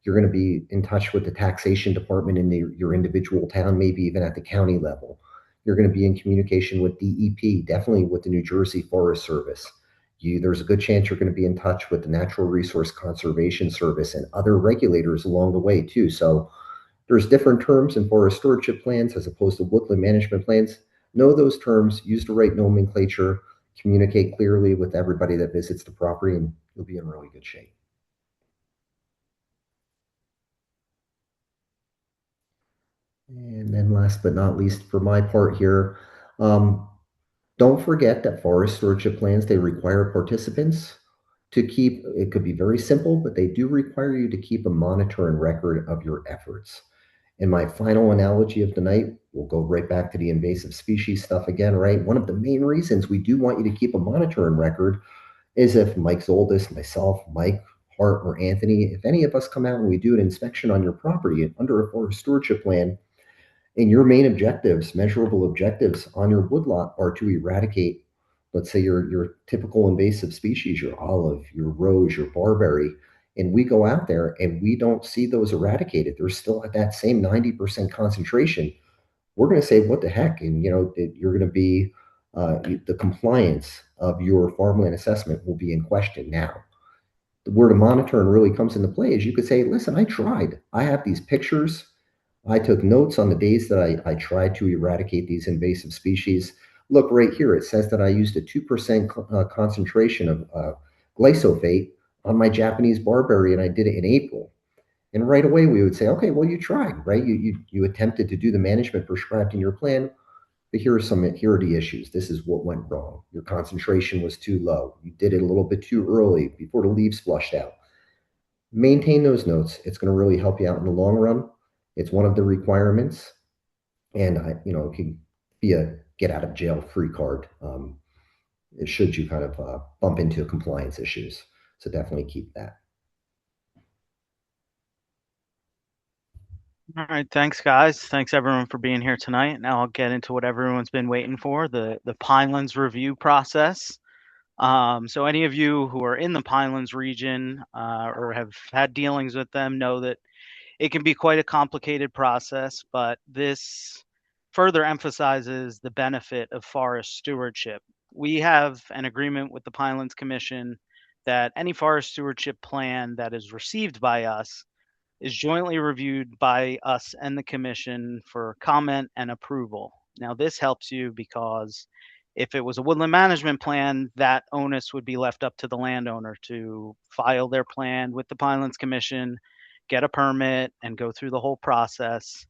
You're going to be in touch with the taxation department in your individual town, maybe even at the county level. You're going to be in communication with DEP, definitely with the New Jersey Forest Service. There's a good chance you're going to be in touch with the Natural Resource Conservation Service and other regulators along the way too. So there's different terms in forest stewardship plans as opposed to woodland management plans. Know those terms, use the right nomenclature, communicate clearly with everybody that visits the property, and you'll be in really good shape. And then last but not least, for my part here, don't forget that forest stewardship plans, they require participants to keep, it could be very simple, but they do require you to keep a monitor and record of your efforts. And my final analogy of the night, we'll go right back to the invasive species stuff again, right? One of the main reasons we do want you to keep a monitor and record is if Mike Szoldos, myself, Mike, Hart, or Anthony, if any of us come out and we do an inspection on your property under a forest stewardship plan, and your main objectives, measurable objectives on your woodlot are to eradicate, let's say your typical invasive species, your olive, your rose, your barberry, and we go out there and we don't see those eradicated, they're still at that same 90% concentration, we're going to say, what the heck? And you're going to be, the compliance of your farmland assessment will be in question now. Where to monitor and really comes into play is you could say, listen, I tried. I have these pictures. I took notes on the days that I tried to eradicate these invasive species. Look right here. It says that I used a 2% concentration of glyphosate on my Japanese barberry, and I did it in April. And right away, we would say, okay, well, you tried, right? You attempted to do the management prescribed in your plan, but here are the issues. This is what went wrong. Your concentration was too low. You did it a little bit too early before the leaves flushed out. Maintain those notes. It's going to really help you out in the long run. It's one of the requirements, and it can be a get out of jail free card. should you kind of bump into compliance issues. So definitely keep that. All right, thanks guys. Thanks everyone for being here tonight. Now I'll get into what everyone's been waiting for, the Pinelands review process. So any of you who are in the Pinelands region or have had dealings with them know that it can be quite a complicated process, but this further emphasizes the benefit of forest stewardship. We have an agreement with the Pinelands Commission that any forest stewardship plan that is received by us is jointly reviewed by us and the commission for comment and approval. Now, this helps you because if it was a woodland management plan, that onus would be left up to the landowner to file their plan with the Pinelands Commission, get a permit, and go through the whole process.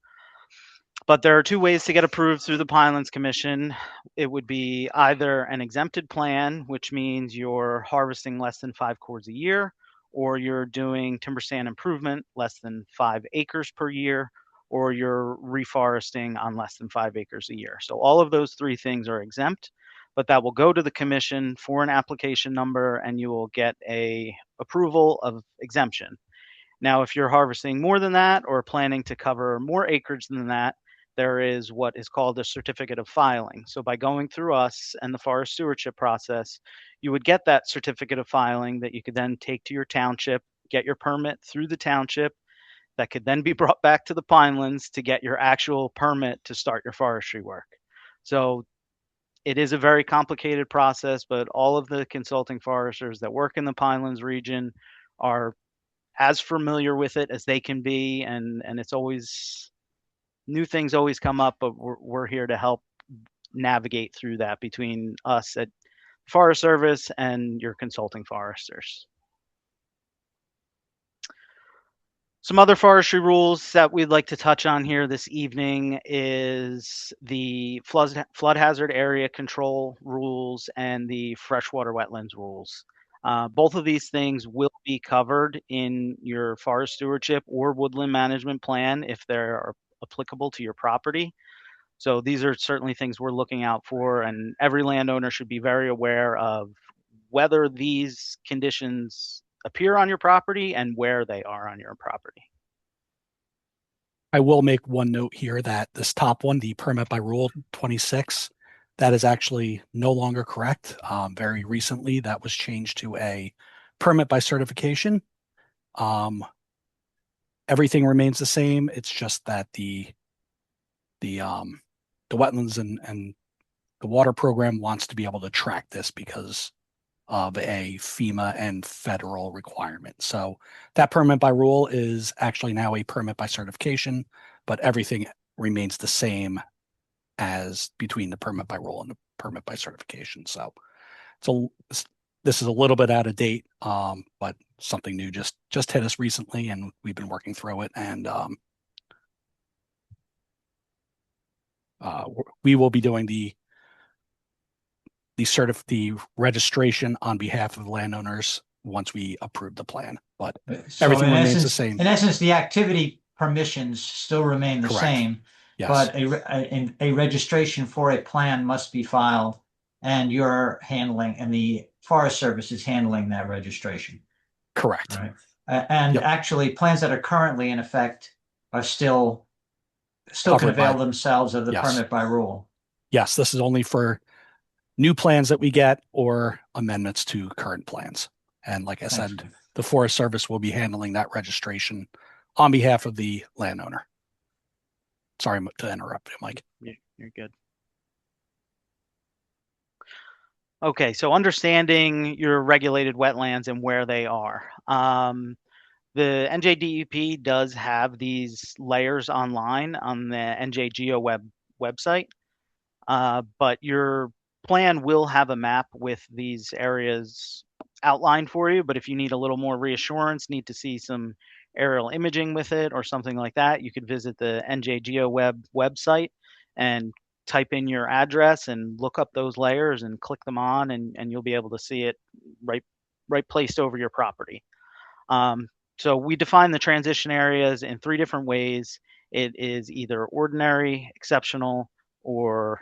But there are two ways to get approved through the Pinelands Commission. It would be either an exempted plan, which means you're harvesting less than 5 cords a year, or you're doing timber stand improvement less than 5 acres per year, or you're reforesting on less than 5 acres a year. So all of those three things are exempt, but that will go to the commission for an application number and you will get a approval of exemption. Now, if you're harvesting more than that or planning to cover more acreage than that, there is what is called a certificate of filing. So by going through us and the forest stewardship process, you would get that certificate of filing that you could then take to your township, get your permit through the township, that could then be brought back to the Pinelands to get your actual permit to start your forestry work. So it is a very complicated process, but all of the consulting foresters that work in the Pinelands region are as familiar with it as they can be, and it's always new things always come up, but we're here to help navigate through that between us at Forest Service and your consulting foresters. Some other forestry rules that we'd like to touch on here this evening is the flood hazard area control rules and the freshwater wetlands rules. Both of these things will be covered in your forest stewardship or woodland management plan if they're applicable to your property. So these are certainly things we're looking out for, and every landowner should be very aware of whether these conditions appear on your property and where they are on your property. I will make one note here that this top one, the permit by rule 26, that is actually no longer correct. Very recently, that was changed to a permit by certification. Everything remains the same. It's just that the wetlands and the water program wants to be able to track this because of a FEMA and federal requirement. So that permit by rule is actually now a permit by certification, but everything remains the same as between the permit by rule and the permit by certification. So this is a little bit out of date, but something new just hit us recently, and we've been working through it. And we will be doing the registration on behalf of landowners once we approve the plan, but So everything in remains the essence, same. In essence, the activity permissions still remain the Correct. same, Yes. but a registration for a plan must be filed, and you're handling, and the Forest Service is handling that registration. Correct. Right. And Yep. actually, plans that are currently in effect are still can Covered avail by- themselves of the Yes. permit by rule. Yes, this is only for new plans that we get or amendments to current plans. And like I Thanks. said, the Forest Service will be handling that registration on behalf of the landowner. Sorry to interrupt you, Mike. You're good. Okay, so understanding your regulated wetlands and where they are. The NJDEP does have these layers online on the NJGeo website, but your plan will have a map with these areas outlined for you. But if you need a little more reassurance, need to see some aerial imaging with it or something like that, you could visit the NJGeo website and type in your address and look up those layers and click them on, and you'll be able to see it right placed over your property. So we define the transition areas in 3 different ways. It is either ordinary, exceptional, or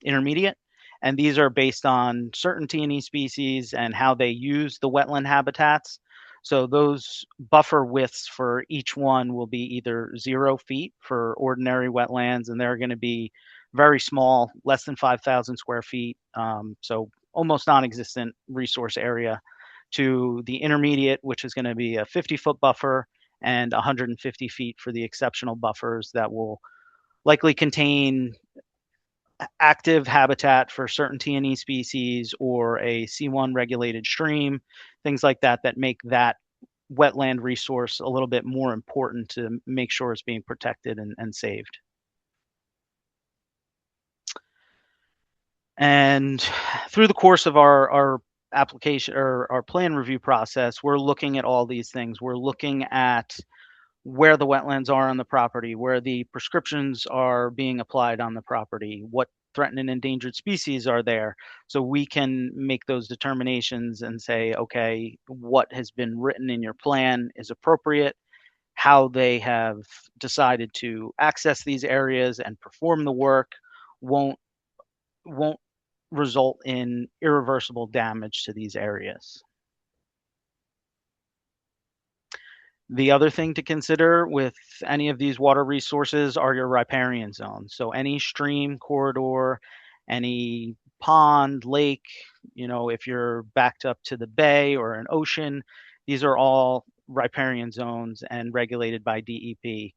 intermediate. And these are based on certain T&E species and how they use the wetland habitats. So those buffer widths for each one will be either 0 feet for ordinary wetlands, and they're going to be very small, less than 5,000 square feet, so almost non-existent resource area, to the intermediate, which is going to be a 50-foot buffer, and 150 feet for the exceptional buffers that will likely contain active habitat for certain T&E species or a C1 regulated stream, things like that, that make that wetland resource a little bit more important to make sure it's being protected and saved. And through the course of our application or our plan review process, we're looking at all these things. We're looking at where the wetlands are on the property, where the prescriptions are being applied on the property, what threatened and endangered species are there. So we can make those determinations and say, okay, what has been written in your plan is appropriate, how they have decided to access these areas and perform the work won't result in irreversible damage to these areas. The other thing to consider with any of these water resources are your riparian zones. So any stream corridor, any pond, lake, if you're backed up to the bay or an ocean, these are all riparian zones and regulated by DEP.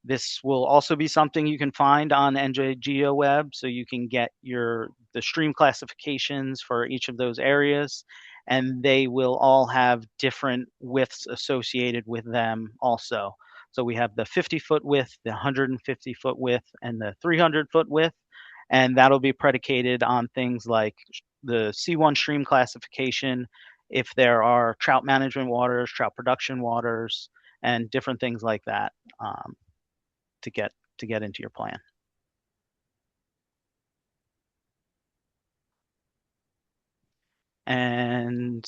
This will also be something you can find on NJGeoWeb, so you can get the stream classifications for each of those areas, and they will all have different widths associated with them also. So we have the 50-foot width, the 150-foot width, and the 300-foot width, and that'll be predicated on things like the C1 stream classification, if there are trout management waters, trout production waters, and different things like that. To get into your plan. And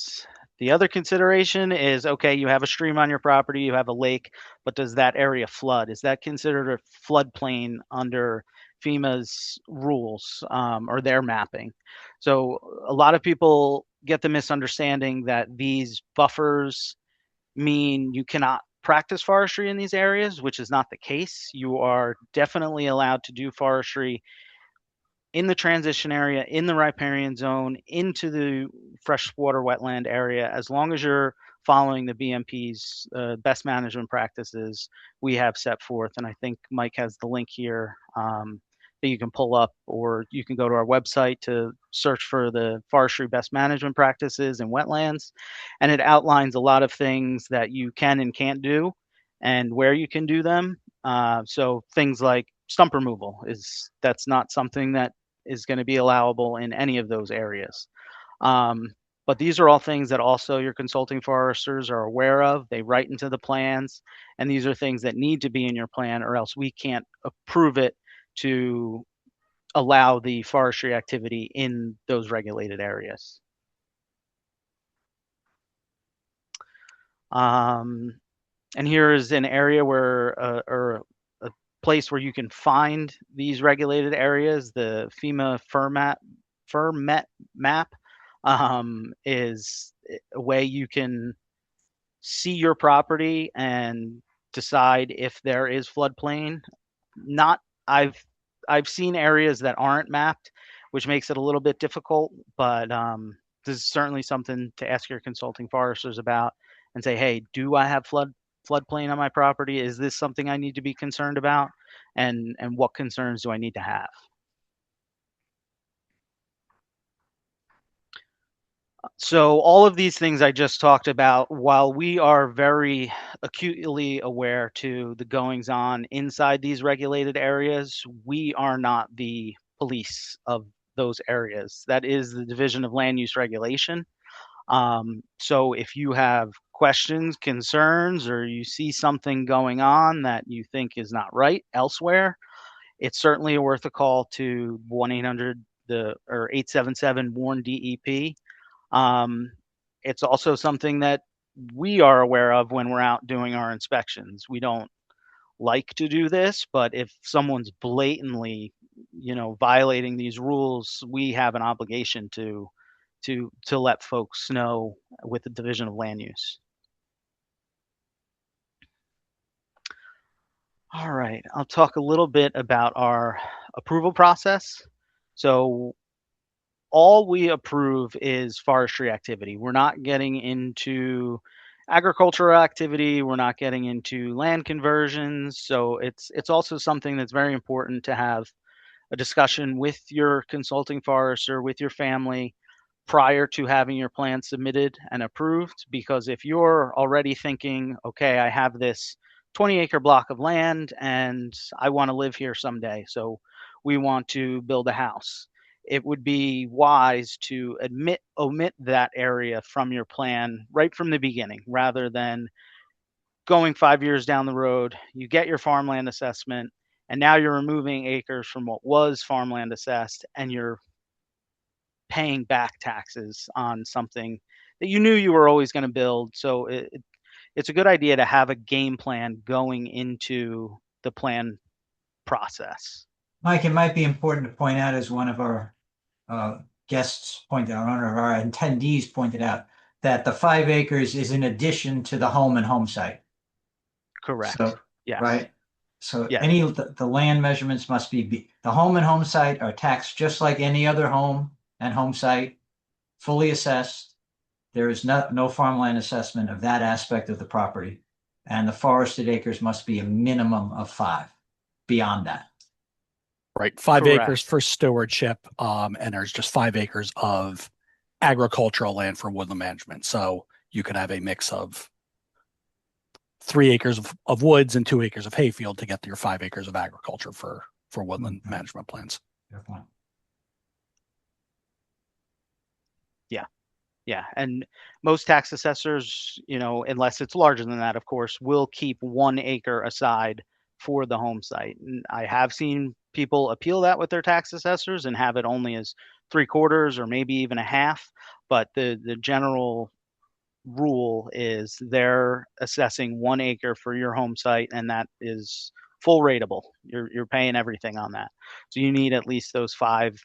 the other consideration is, okay, you have a stream on your property, you have a lake, but does that area flood? Is that considered a floodplain under FEMA's rules or their mapping? So a lot of people get the misunderstanding that these buffers mean you cannot practice forestry in these areas, which is not the case. You are definitely allowed to do forestry in the transition area, in the riparian zone, into the freshwater wetland area, as long as you're following the BMP's best management practices we have set forth. And I think Mike has the link here that you can pull up, or you can go to our website to search for the forestry best management practices in wetlands. And it outlines a lot of things that you can and can't do and where you can do them. So things like stump removal, that's not something that is going to be allowable in any of those areas. But these are all things that also your consulting foresters are aware of. They write into the plans, and these are things that need to be in your plan, or else we can't approve it to allow the forestry activity in those regulated areas. And here is an area where, or a place where you can find these regulated areas. The FEMA FERMET map is a way you can see your property and decide if there is floodplain. I've seen areas that aren't mapped, which makes it a little bit difficult, but this is certainly something to ask your consulting foresters about and say, hey, do I have floodplain on my property? Is this something I need to be concerned about? And what concerns do I need to have? So all of these things I just talked about, while we are very acutely aware to the goings on inside these regulated areas, we are not the police of those areas. That is the Division of Land Use Regulation. So if you have questions, concerns, or you see something going on that you think is not right elsewhere, it's certainly worth a call to 1-800 or 877-WARN-DEP. It's also something that we are aware of when we're out doing our inspections. We don't like to do this, but if someone's blatantly violating these rules, we have an obligation to let folks know with the Division of Land Use. All right, I'll talk a little bit about our approval process. So all we approve is forestry activity. We're not getting into agricultural activity. We're not getting into land conversions. So it's also something that's very important to have a discussion with your consulting forester, with your family, prior to having your plan submitted and approved. Because if you're already thinking, okay, I have this 20-acre block of land and I want to live here someday, so we want to build a house, it would be wise to omit that area from your plan right from the beginning, rather than going 5 years down the road, you get your farmland assessment, and now you're removing acres from what was farmland assessed, and you're paying back taxes on something that you knew you were always going to build. So it's a good idea to have a game plan going into the plan process. Mike, it might be important to point out, as one of our guests pointed out, one of our attendees pointed out, that the 5 acres is in addition to the home and home site. Correct. So, yes. Right. So Yes. the land measurements must be the home and home site are taxed just like any other home and home site, fully assessed. There is no farmland assessment of that aspect of the property, and the forested acres must be a minimum of 5. Beyond that, Right, 5 Correct. acres for stewardship, and there's just 5 acres of agricultural land for woodland management. So you could have a mix of 3 acres of woods and 2 acres of hayfield to get to your 5 acres of agriculture for woodland management plans. fair point. Yeah, and most tax assessors, unless it's larger than that, of course, will keep 1 acre aside for the home site. And I have seen people appeal that with their tax assessors and have it only as 3/4 or maybe even a half. But the general rule is they're assessing 1 acre for your home site, and that is full rateable. You're paying everything on that. So you need at least those 5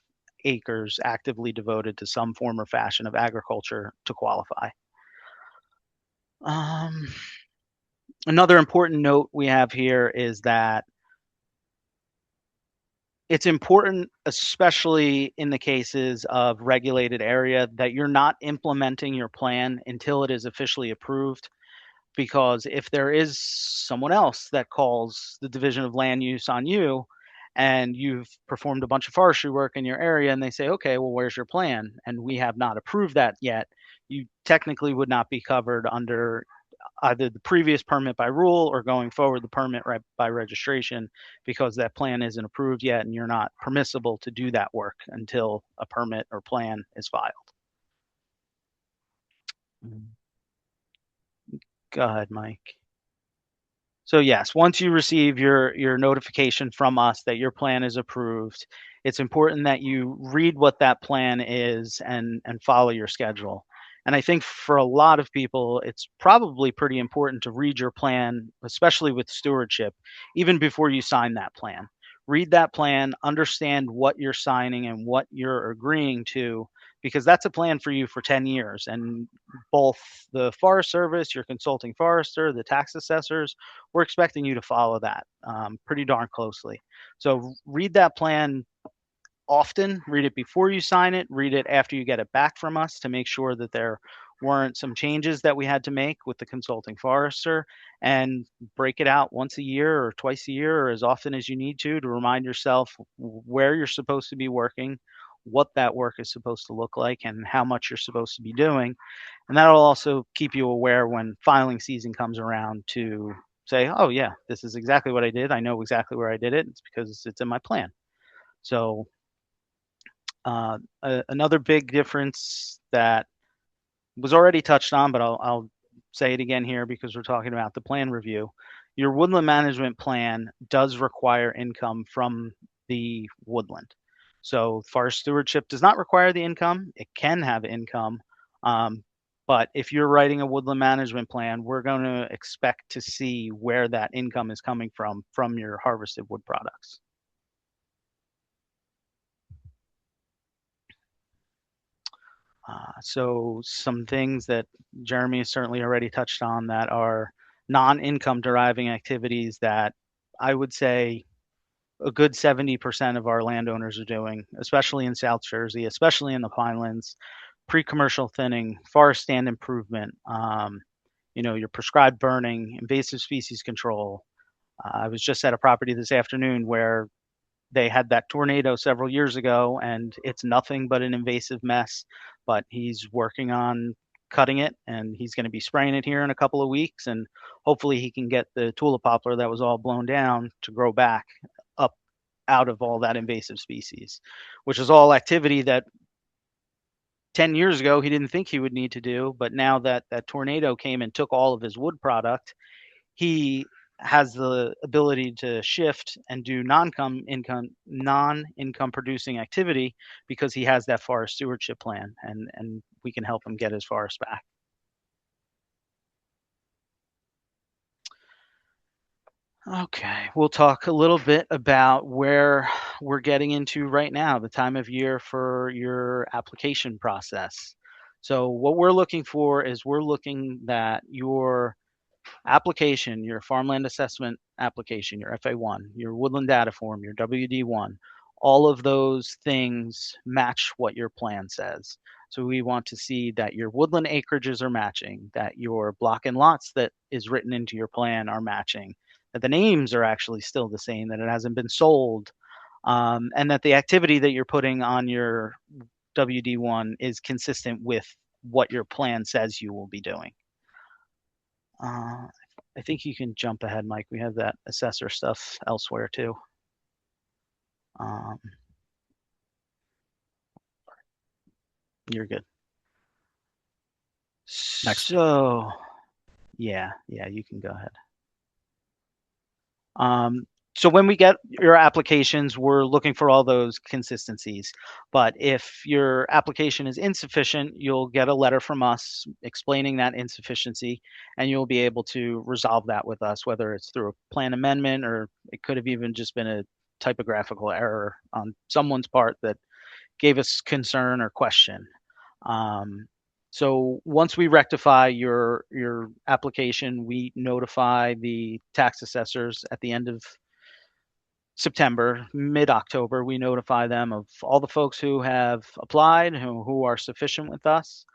acres actively devoted to some form or fashion of agriculture to qualify. Another important note we have here is that it's important, especially in the cases of regulated area, that you're not implementing your plan until it is officially approved. Because if there is someone else that calls the Division of Land Use on you, and you've performed a bunch of forestry work in your area, and they say, okay, well, where's your plan? And we have not approved that yet, you technically would not be covered under either the previous permit by rule or going forward the permit by registration, because that plan isn't approved yet, and you're not permissible to do that work until a permit or plan is filed. Go ahead, Mike. So yes, once you receive your notification from us that your plan is approved, it's important that you read what that plan is and follow your schedule. And I think for a lot of people, it's probably pretty important to read your plan, especially with stewardship, even before you sign that plan. Read that plan, understand what you're signing and what you're agreeing to, because that's a plan for you for 10 years. And both the Forest Service, your consulting forester, the tax assessors, we're expecting you to follow that pretty darn closely. So read that plan often, read it before you sign it, read it after you get it back from us to make sure that there weren't some changes that we had to make with the consulting forester, and break it out once a year or twice a year or as often as you need to remind yourself where you're supposed to be working, what that work is supposed to look like, and how much you're supposed to be doing. And that'll also keep you aware when filing season comes around to say, oh yeah, this is exactly what I did. I know exactly where I did it. It's because it's in my plan. So another big difference that was already touched on, but I'll say it again here because we're talking about the plan review. Your woodland management plan does require income from the woodland. So forest stewardship does not require the income. It can have income. But if you're writing a woodland management plan, we're going to expect to see where that income is coming from your harvested wood products. So some things that Jeremy has certainly already touched on that are non-income deriving activities that I would say a good 70% of our landowners are doing, especially in South Jersey, especially in the Pinelands, pre-commercial thinning, forest stand improvement, your prescribed burning, invasive species control. I was just at a property this afternoon where they had that tornado several years ago, and it's nothing but an invasive mess, but he's working on cutting it, and he's going to be spraying it here in a couple of weeks, and hopefully he can get the tulip poplar that was all blown down to grow back up out of all that invasive species, which is all activity that 10 years ago he didn't think he would need to do, but now that that tornado came and took all of his wood product, he has the ability to shift and do non-income producing activity because he has that forest stewardship plan, and we can help him get his forest back. Okay, we'll talk a little bit about where we're getting into right now, the time of year for your application process. So what we're looking for is we're looking that your application, your farmland assessment application, your FA1, your woodland data form, your WD1, all of those things match what your plan says. So we want to see that your woodland acreages are matching, that your block and lots that is written into your plan are matching, that the names are actually still the same, that it hasn't been sold, and that the activity that you're putting on your WD1 is consistent with what your plan says you will be doing. I think you can jump ahead, Mike. We have that assessor stuff elsewhere too. You're good. Next. So, yeah, you can go ahead. So when we get your applications, we're looking for all those consistencies. But if your application is insufficient, you'll get a letter from us explaining that insufficiency, and you'll be able to resolve that with us, whether it's through a plan amendment or it could have even just been a typographical error on someone's part that gave us concern or question. So once we rectify your application, we notify the tax assessors at the end of September, mid-October. We notify them of all the folks who have applied, who are sufficient with us,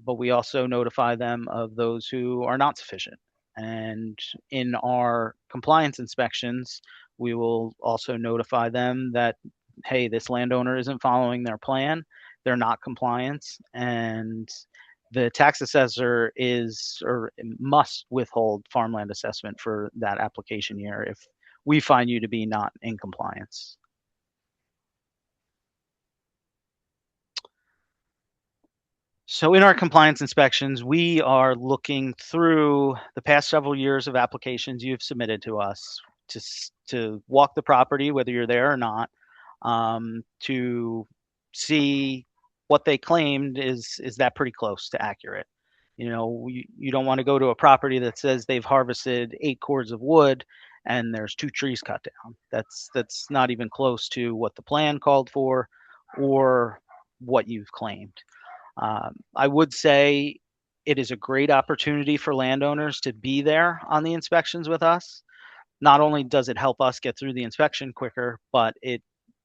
but we also notify them of those who are not sufficient. And in our compliance inspections, we will also notify them that, hey, this landowner isn't following their plan, they're not compliant, and the tax assessor is or must withhold farmland assessment for that application year if we find you to be not in compliance. So in our compliance inspections, we are looking through the past several years of applications you've submitted to us to walk the property, whether you're there or not, to see what they claimed is that pretty close to accurate. You know, you don't want to go to a property that says they've harvested 8 cords of wood and there's 2 trees cut down. That's not even close to what the plan called for or what you've claimed. I would say it is a great opportunity for landowners to be there on the inspections with us. Not only does it help us get through the inspection quicker, but it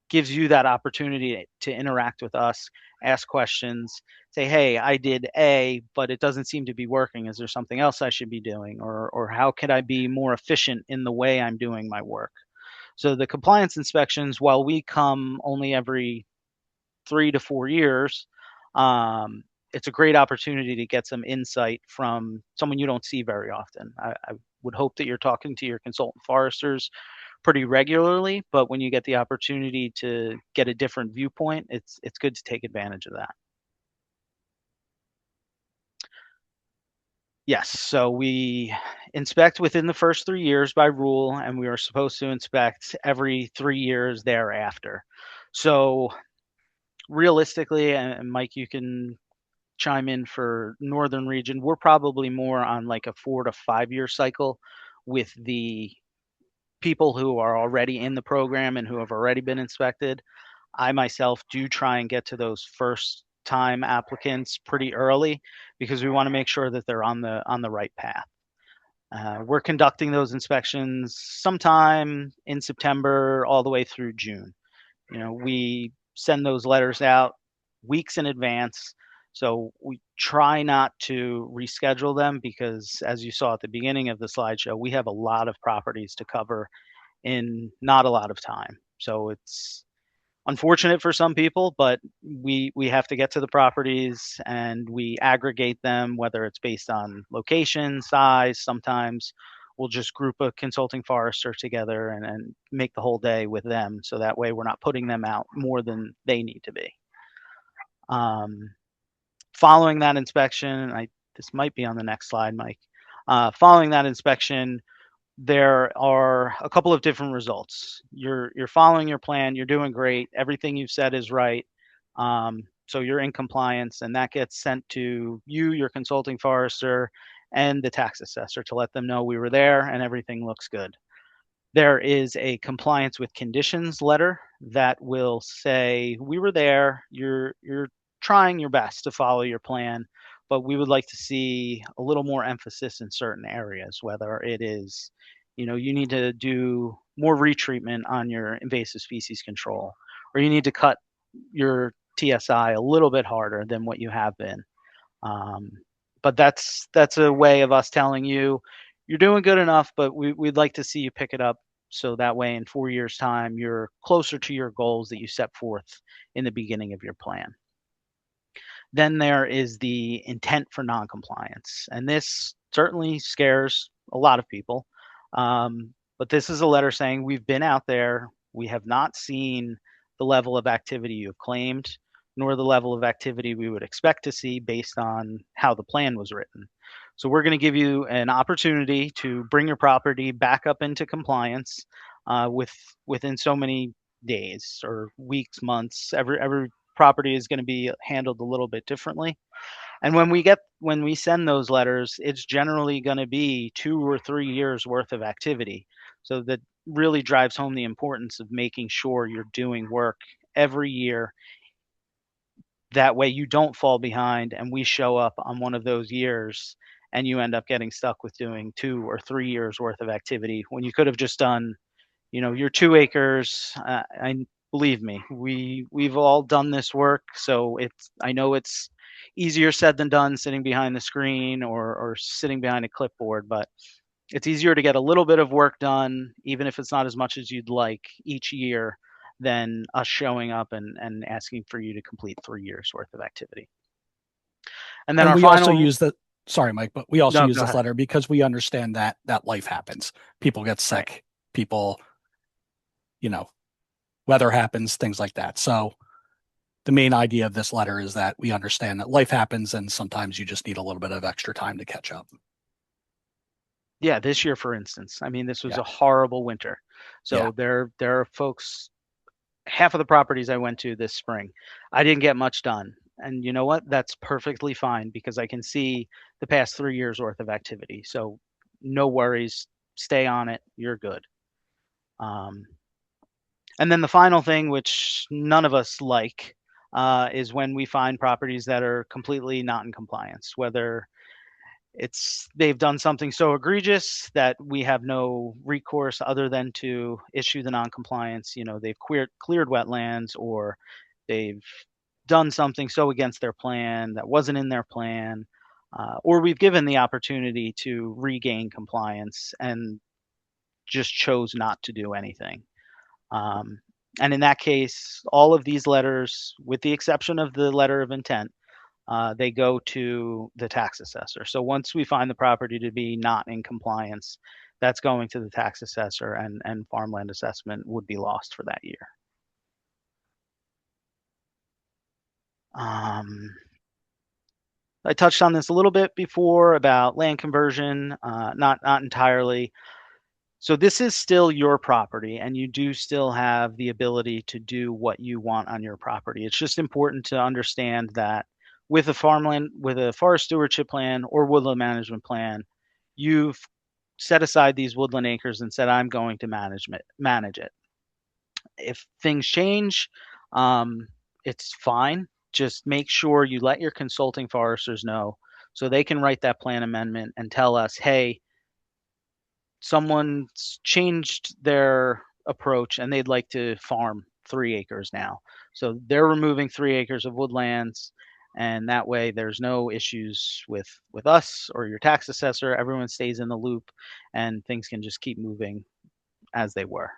gives you that opportunity to interact with us, ask questions, say, hey, I did A, but it doesn't seem to be working. Is there something else I should be doing? Or how could I be more efficient in the way I'm doing my work? So the compliance inspections, while we come only every 3 to 4 years, it's a great opportunity to get some insight from someone you don't see very often. I would hope that you're talking to your consultant foresters pretty regularly, but when you get the opportunity to get a different viewpoint, it's good to take advantage of that. Yes, so we inspect within the first 3 years by rule, and we are supposed to inspect every 3 years thereafter. So realistically, and Mike, you can chime in for northern region, we're probably more on like a 4 to 5 year cycle with the people who are already in the program and who have already been inspected. I myself do try and get to those first time applicants pretty early because we want to make sure that they're on the right path. We're conducting those inspections sometime in September all the way through June. We send those letters out weeks in advance. So we try not to reschedule them because, as you saw at the beginning of the slideshow, we have a lot of properties to cover in not a lot of time. So it's unfortunate for some people, but we have to get to the properties and we aggregate them, whether it's based on location, size. Sometimes we'll just group a consulting forester together and make the whole day with them. So that way we're not putting them out more than they need to be. Following that inspection, this might be on the next slide, Mike. Following that inspection, there are a couple of different results. You're following your plan, you're doing great, everything you've said is right. So you're in compliance, and that gets sent to you, your consulting forester, and the tax assessor to let them know we were there and everything looks good. There is a compliance with conditions letter that will say we were there, you're trying your best to follow your plan, but we would like to see a little more emphasis in certain areas, whether it is, you need to do more retreatment on your invasive species control, or you need to cut your TSI a little bit harder than what you have been. But that's a way of us telling you, you're doing good enough, but we'd like to see you pick it up. So that way in 4 years' time, you're closer to your goals that you set forth in the beginning of your plan. Then there is the intent for noncompliance. And this certainly scares a lot of people. But this is a letter saying we've been out there, we have not seen the level of activity you've claimed, nor the level of activity we would expect to see based on how the plan was written. So we're going to give you an opportunity to bring your property back up into compliance within so many days or weeks, months. Every property is going to be handled a little bit differently. And when we send those letters, it's generally going to be 2 or 3 years worth of activity. So that really drives home the importance of making sure you're doing work every year. That way you don't fall behind and we show up on one of those years and you end up getting stuck with doing 2 or 3 years worth of activity when you could have just done, your 2 acres. Believe me, we've all done this work. So I know it's easier said than done sitting behind the screen or sitting behind a clipboard, but it's easier to get a little bit of work done, even if it's not as much as you'd like each year, than us showing up and asking for you to complete 3 years worth of activity. And then we also use sorry, Mike, but we also use this letter because we understand that life happens. People get sick, right. People, weather happens, things like that. So the main idea of this letter is that we understand that life happens and sometimes you just need a little bit of extra time to catch up. Yeah, this year, for instance, this was a horrible winter. So there are folks, half of the properties I went to this spring, I didn't get much done. And you know what? That's perfectly fine because I can see the past 3 years worth of activity. So no worries, stay on it, you're good. And then the final thing, which none of us like, is when we find properties that are completely not in compliance, whether they've done something so egregious that we have no recourse other than to issue the noncompliance. They've cleared wetlands, or they've done something so against their plan that wasn't in their plan, or we've given the opportunity to regain compliance and just chose not to do anything. And in that case, all of these letters, with the exception of the letter of intent, they go to the tax assessor. So once we find the property to be not in compliance, that's going to the tax assessor, and farmland assessment would be lost for that year. I touched on this a little bit before about land conversion, not entirely. So this is still your property, and you do still have the ability to do what you want on your property. It's just important to understand that with a forest stewardship plan or woodland management plan, you've set aside these woodland acres and said, I'm going to manage it. If things change, it's fine. just make sure you let your consulting foresters know so they can write that plan amendment and tell us, hey, someone's changed their approach and they'd like to farm 3 acres now. So they're removing 3 acres of woodlands, and that way there's no issues with us or your tax assessor. Everyone stays in the loop and things can just keep moving as they were.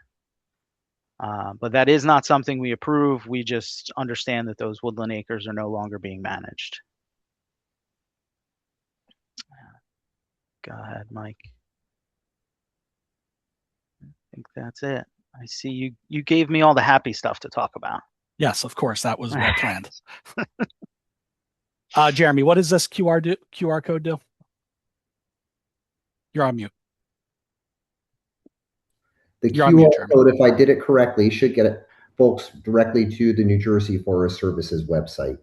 But that is not something we approve. We just understand that those woodland acres are no longer being managed. Go ahead, Mike. I think that's it. I see you gave me all the happy stuff to talk about. Yes, of course, that was well planned. Jeremy, what does this QR code do? You're on mute. The You're on mute, QR code, if I did it correctly, should get it, folks directly to the New Jersey Forest Service's website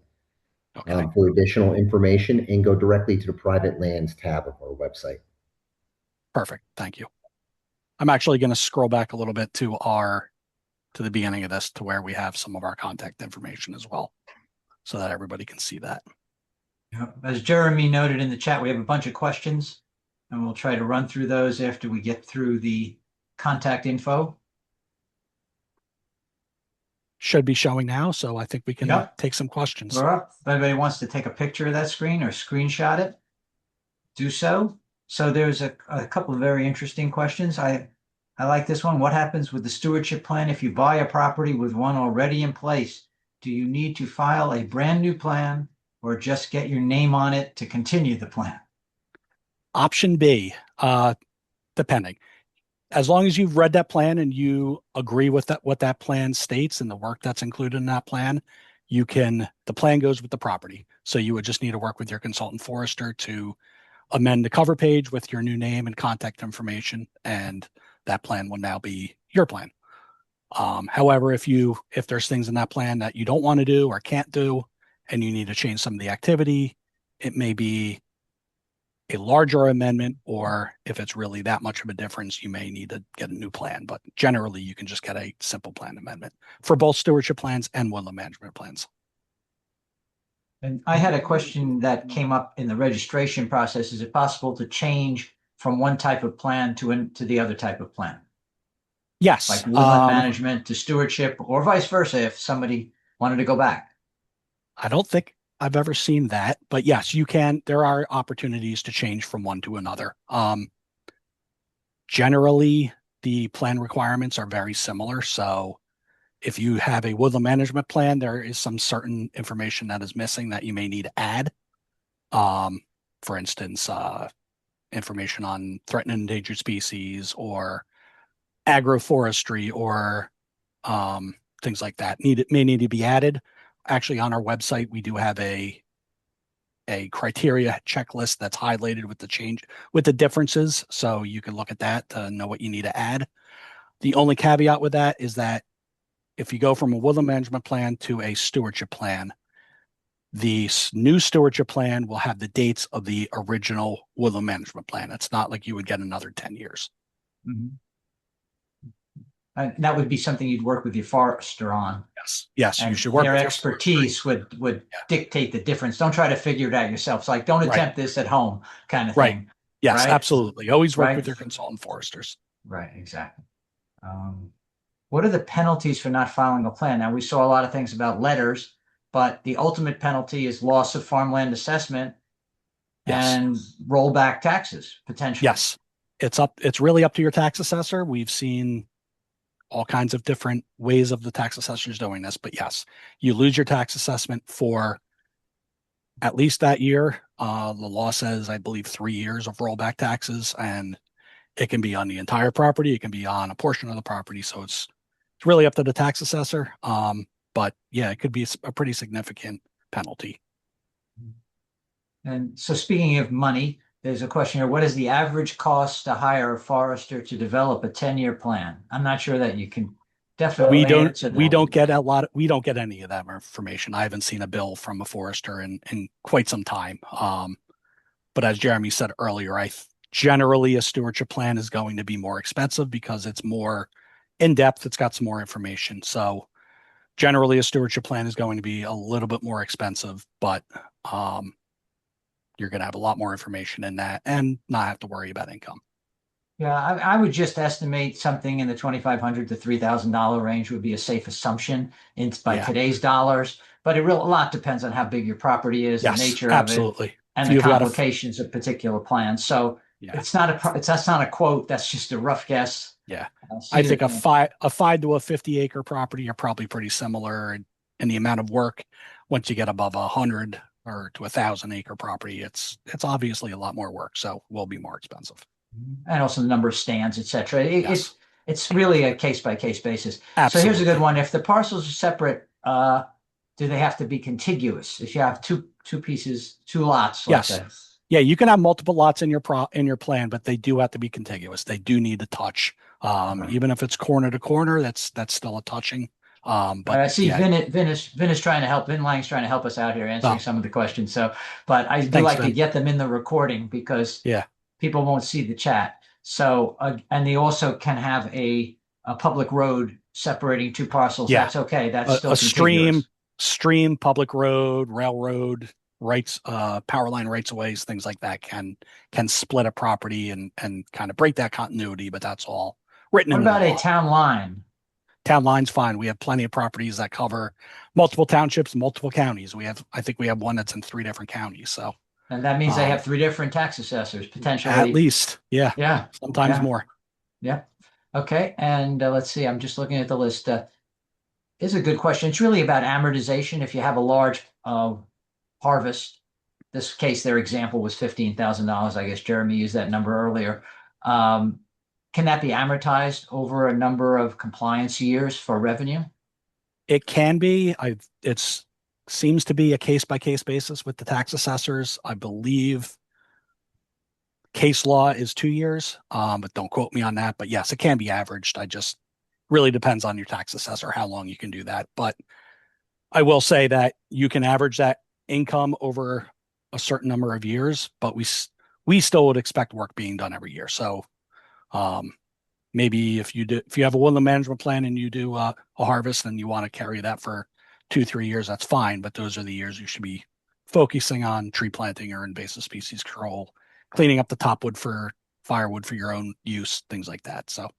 for additional information, and go directly to the private lands tab of our website. Perfect. Thank you. I'm actually going to scroll back a little bit to the beginning of this, to where we have some of our contact information as well, so that everybody can see that. As Jeremy noted in the chat, we have a bunch of questions, and we'll try to run through those after we get through the contact info. Should be showing now, so I think we can Yep. take some questions. Laura, if anybody wants to take a picture of that screen or screenshot it, do so. So there's a couple of very interesting questions. I like this one. What happens with the stewardship plan if you buy a property with one already in place? Do you need to file a brand new plan or just get your name on it to continue the plan? Option B, depending. As long as you've read that plan and you agree with what that plan states and the work that's included in that plan, the plan goes with the property. So you would just need to work with your consultant forester to amend the cover page with your new name and contact information, and that plan will now be your plan. However, if there's things in that plan that you don't want to do or can't do, and you need to change some of the activity, it may be a larger amendment, or if it's really that much of a difference, you may need to get a new plan. But generally, you can just get a simple plan amendment for both stewardship plans and woodland management plans. And I had a question that came up in the registration process. Is it possible to change from one type of plan to the other type of plan? Yes. Like woodland management to stewardship, or vice versa if somebody wanted to go back? I don't think I've ever seen that, but yes, you can. There are opportunities to change from one to another. Generally, the plan requirements are very similar. So if you have a woodland management plan, there is some certain information that is missing that you may need to add. For instance, information on threatened and endangered species or agroforestry or things like that may need to be added. Actually, on our website, we do have a criteria checklist that's highlighted with the differences. So you can look at that to know what you need to add. The only caveat with that is that if you go from a woodland management plan to a stewardship plan, the new stewardship plan will have the dates of the original woodland management plan. It's not like you would get another 10 years. Mm-hmm. And that would be something you'd work with your forester on. Yes, and you should work their with expertise would dictate the difference. Don't try to figure it out yourself. It's like, don't attempt this at home kind of thing. Right. Yes, right? Absolutely. Always work with your consultant foresters. Right, exactly. What are the penalties for not filing a plan? Now, we saw a lot of things about letters, but the ultimate penalty is loss of farmland assessment and rollback taxes, potentially. Yes. It's really up to your tax assessor. We've seen all kinds of different ways of the tax assessors doing this, but yes, you lose your tax assessment for at least that year. The law says, I believe, 3 years of rollback taxes, and it can be on the entire property. It can be on a portion of the property. So it's really up to the tax assessor. But yeah, it could be a pretty significant penalty. And so speaking of money, there's a question here. What is the average cost to hire a forester to develop a 10-year plan? I'm not sure that you can definitely answer that. We don't get any of that information. I haven't seen a bill from a forester in quite some time. But as Jeremy said earlier, generally a stewardship plan is going to be more expensive because it's more in depth. It's got some more information. So Generally, a stewardship plan is going to be a little bit more expensive, but you're going to have a lot more information in that and not have to worry about income. Yeah, I would just estimate something in the $2,500 to $3,000 range would be a safe assumption by today's dollars. But a lot depends on how big your property is, the nature of it, and the complications of particular plans. So that's not a quote. That's just a rough guess. Yeah, I think a 5 to a 50 acre property are probably pretty similar in the amount of work. Once you get above 100 or to 1,000 acre property, it's obviously a lot more work, so will be more expensive. And also the number of stands, etc. It's really a case by case basis. Absolutely. So here's a good one: if the parcels are separate, do they have to be contiguous? If you have two pieces, two lots, let's say. Yeah, you can have multiple lots in your plan, but they do have to be contiguous. They do need to touch. Even if it's corner to corner, that's still a touching. But I see Vin is trying to help. Vin Lang's trying to help us out here answering some of the questions. So, but I do like to get them in the recording because people won't see the chat. So, and they also can have a public road separating two parcels. That's okay. That's still a stream, public road, railroad rights, power line rights of ways, things like that can split a property and kind of break that continuity. But that's all written in the law. What about a town line? Town line's fine. We have plenty of properties that cover multiple townships, multiple counties. I think we have one that's in 3 different counties. So. And that means they have 3 different tax assessors, potentially. At least, yeah. Yeah. Sometimes more. Yeah. Okay. And let's see. I'm just looking at the list. It's a good question. It's really about amortization. If you have a large harvest, this case, their example was $15,000. I guess Jeremy used that number earlier. Can that be amortized over a number of compliance years for revenue? It can be. It's seems to be a case-by-case basis with the tax assessors. I believe case law is 2 years, but don't quote me on that. But yes, it can be averaged. I just really depends on your tax assessor how long you can do that. But I will say that you can average that income over a certain number of years, but we still would expect work being done every year. So maybe if you have a woodland management plan and you do a harvest and you want to carry that for 2-3 years, that's fine. But those are the years you should be focusing on tree planting or invasive species control, cleaning up the topwood for firewood for your own use, things like that. So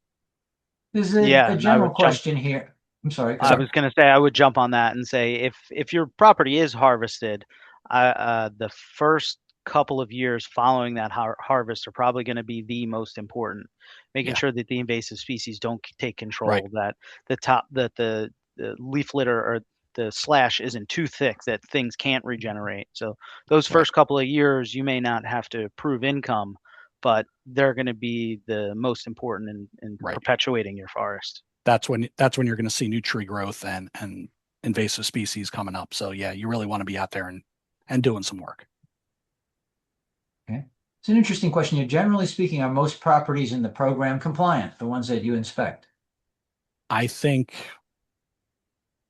there's a general question here. I'm sorry. I was going to say, I would jump on that and say, if your property is harvested, the first couple of years following that harvest are probably going to be the most important, making sure that the invasive species don't take control, that the leaf litter or the slash isn't too thick that things can't regenerate. So those first couple of years, you may not have to prove income, but they're going to be the most important in perpetuating your forest. That's when you're going to see new tree growth and invasive species coming up. So yeah, you really want to be out there and doing some work. Okay. It's an interesting question here. Generally speaking, are most properties in the program compliant, the ones that you inspect? I think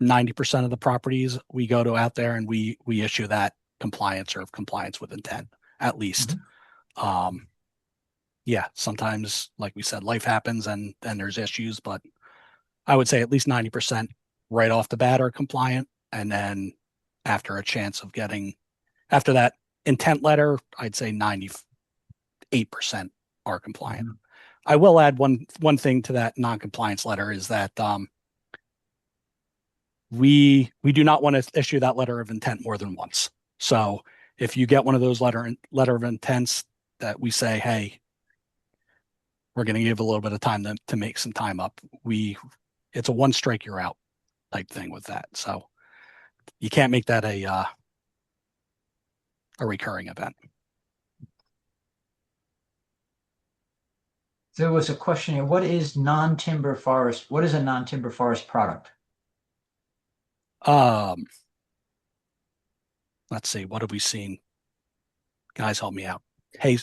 90% of the properties we go to out there and we issue that compliance or compliance with intent, at least. Mm-hmm. Sometimes, like we said, life happens and there's issues, but I would say at least 90% right off the bat are compliant. And then after that intent letter, I'd say 98% are compliant. Mm-hmm. I will add one thing to that non-compliance letter is that we do not want to issue that letter of intent more than once. So if you get one of those letter of intents that we say, hey, we're going to give a little bit of time to make some time up, it's a one strike you're out type thing with that. So you can't make that a recurring event. There was a question here. What is non-timber forest? What is a non-timber forest product? Let's see. What have we seen? Guys, help me out. Hey,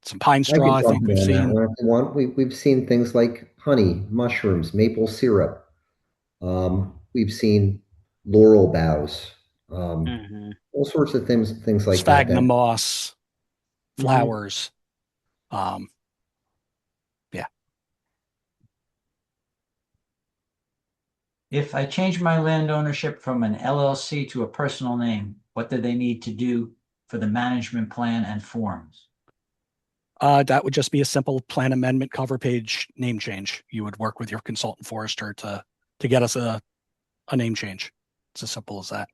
some pine straw? I think we've seen. We've seen things like honey, mushrooms, maple syrup. We've seen laurel boughs. All sorts of things like sphagnum moss, flowers. If I change my land ownership from an LLC to a personal name, what do they need to do for the management plan and forms? That would just be a simple plan amendment cover page name change. You would work with your consultant forester to get us a name change. It's as simple as that.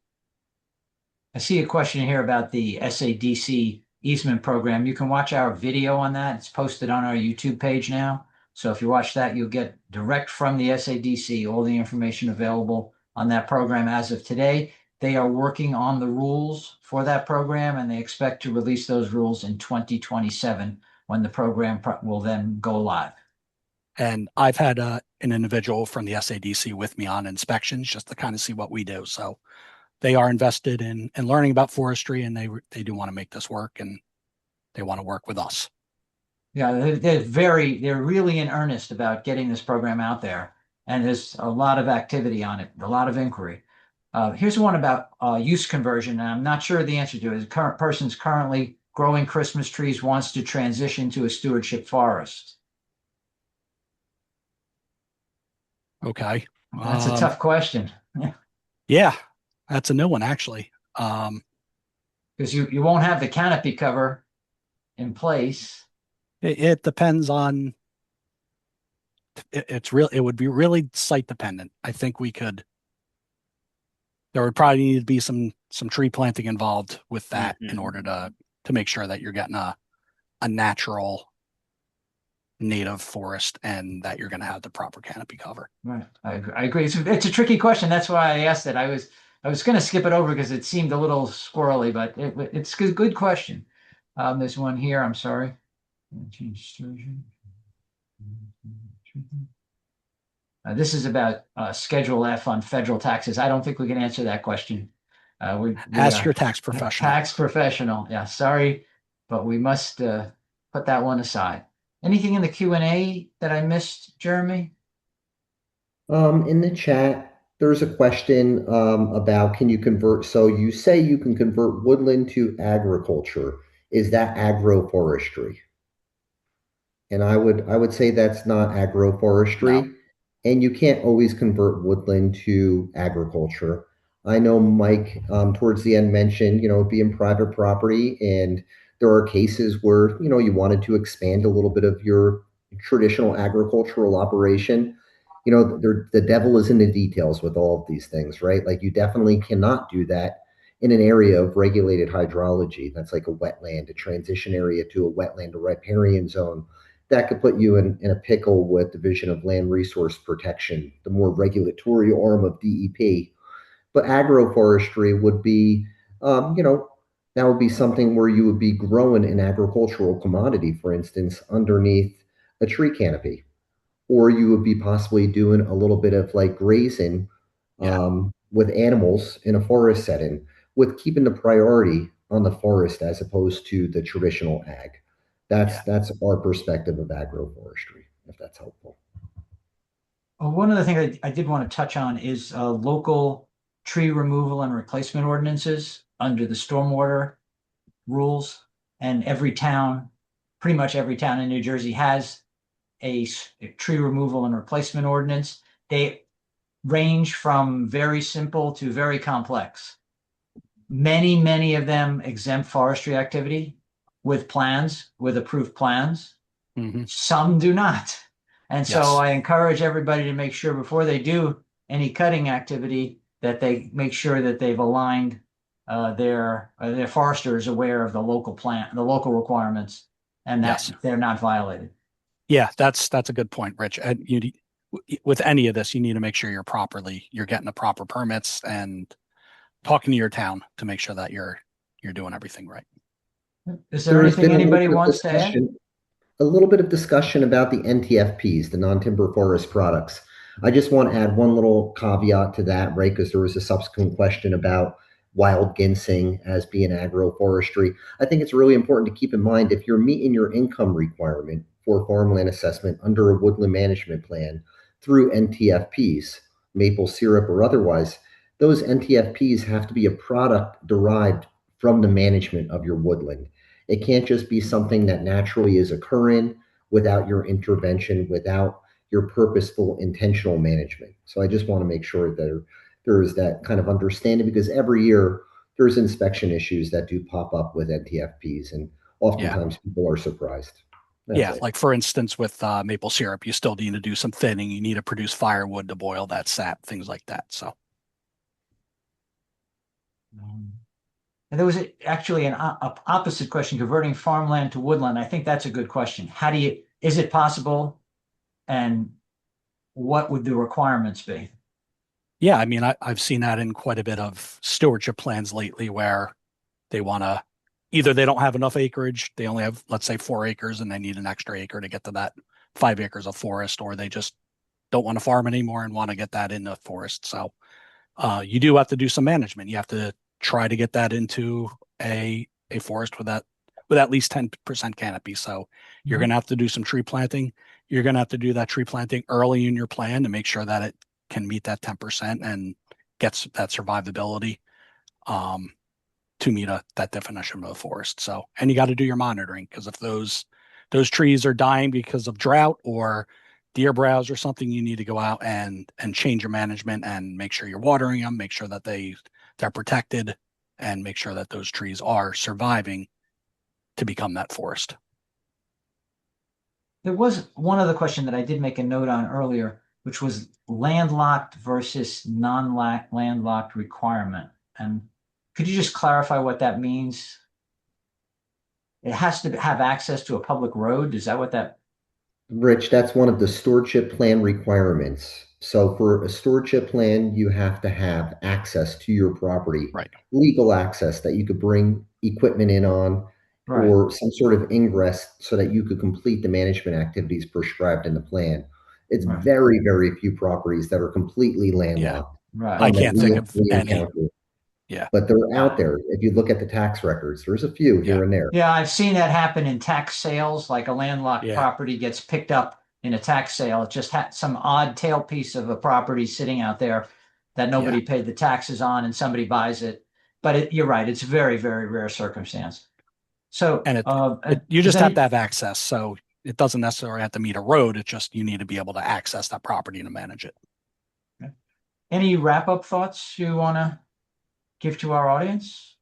I see a question here about the SADC easement program. You can watch our video on that. It's posted on our YouTube page now. So if you watch that, you'll get direct from the SADC, all the information available on that program as of today. They are working on the rules for that program, and they expect to release those rules in 2027 when the program will then go live. And I've had an individual from the SADC with me on inspections just to kind of see what we do. So they are invested in learning about forestry, and they do want to make this work, and they want to work with us. Yeah, they're really in earnest about getting this program out there, and there's a lot of activity on it, a lot of inquiry. Here's one about use conversion, and I'm not sure the answer to it. The current person's currently growing Christmas trees, wants to transition to a stewardship forest. Okay. That's a tough question. Yeah, that's a new one, actually. Because you won't have the canopy cover in place. It depends on, it would be really site dependent. I think there would probably need to be some tree planting involved with that in order to make sure that you're getting a natural native forest and that you're going to have the proper canopy cover. Right. I agree. It's a tricky question. That's why I asked it. I was going to skip it over because it seemed a little squirrely, but it's a good question. There's one here. I'm sorry. Change version. This is about Schedule F on federal taxes. I don't think we can answer that question. Ask your tax professional. Tax professional. Yeah, sorry, but we must put that one aside. Anything in the Q&A that I missed, Jeremy? In the chat, there's a question about can you convert? So you say you can convert woodland to agriculture. Is that agroforestry? And I would say that's not agroforestry. No. And you can't always convert woodland to agriculture. I know Mike towards the end mentioned, being private property, and there are cases where, you wanted to expand a little bit of your traditional agricultural operation. The devil is in the details with all of these things, right? Like you definitely cannot do that in an area of regulated hydrology. That's like a wetland, a transition area to a wetland, a riparian zone. That could put you in a pickle with Division of Land Resource Protection, the more regulatory arm of DEP. But agroforestry would be, that would be something where you would be growing an agricultural commodity, for instance, underneath a tree canopy. Or you would be possibly doing a little bit of like grazing with animals in a forest setting, with keeping the priority on the forest as opposed to the traditional ag. That's our perspective of agroforestry, if that's helpful. Well, one of the things I did want to touch on is local tree removal and replacement ordinances under the stormwater rules. And pretty much every town in New Jersey has a tree removal and replacement ordinance. They range from very simple to very complex. Many of them exempt forestry activity with approved plans. Mm-hmm. Some do not. And so Yes. I encourage everybody to make sure before they do any cutting activity that they make sure that they've aligned their forester is aware of the local requirements, and that they're not violated. Yeah, that's a good point, Rich. And with any of this, you need to make sure you're getting the proper permits and talking to your town to make sure that you're doing everything right. Is there anything anybody wants to add? A little bit of discussion about the NTFPs, the non-timber forest products. I just want to add one little caveat to that, right? Because there was a subsequent question about wild ginseng as being agroforestry. I think it's really important to keep in mind if you're meeting your income requirement for farmland assessment under a woodland management plan through NTFPs, maple syrup or otherwise, those NTFPs have to be a product derived from the management of your woodland. It can't just be something that naturally is occurring without your intervention, without your purposeful, intentional management. So I just want to make sure that there is that kind of understanding, because every year there's inspection issues that do pop up with NTFPs, and oftentimes people are surprised. That's it. Like for instance, with maple syrup, you still need to do some thinning. You need to produce firewood to boil that sap, things like that. So, and there was actually an opposite question, converting farmland to woodland. I think that's a good question. Is it possible, and what would the requirements be? yeah, I mean, I've seen that in quite a bit of stewardship plans lately, where they want to, either they don't have enough acreage, they only have, let's say, 4 acres, and they need an extra acre to get to that 5 acres of forest, or they just don't want to farm anymore and want to get that in the forest. So you do have to do some management. You have to try to get that into a forest with at least 10% canopy. So you're going to have to do some tree planting. You're going to have to do that tree planting early in your plan to make sure that it can meet that 10% and gets that survivability to meet that definition of a forest. So, and you got to do your monitoring, because if those trees are dying because of drought or deer browse or something, you need to go out and change your management and make sure you're watering them, make sure that they're protected, and make sure that those trees are surviving to become that forest. There was one other question that I did make a note on earlier, which was landlocked versus non-landlocked requirement. And could you just clarify what that means? It has to have access to a public road. Is that what that? Rich, that's one of the stewardship plan requirements. So for a stewardship plan, you have to have access to your property, Right. Legal access that you could bring equipment in on, Right. or some sort of ingress so that you could complete the management activities prescribed in the plan. It's Right. very, very few properties that are completely landlocked. Right. I can't think of any. Encounter. Yeah. But they're out there. If you look at the tax records, there's a few here and there. Yeah, I've seen that happen in tax sales, like a landlocked property gets picked up in a tax sale. It just had some odd tail piece of a property sitting out there that nobody paid the taxes on, and somebody buys it. But you're right, it's a very, very rare circumstance. So, and you just have to have access. So it doesn't necessarily have to meet a road. It's just you need to be able to access that property to manage it. Okay. Any wrap-up thoughts you want to give to our audience?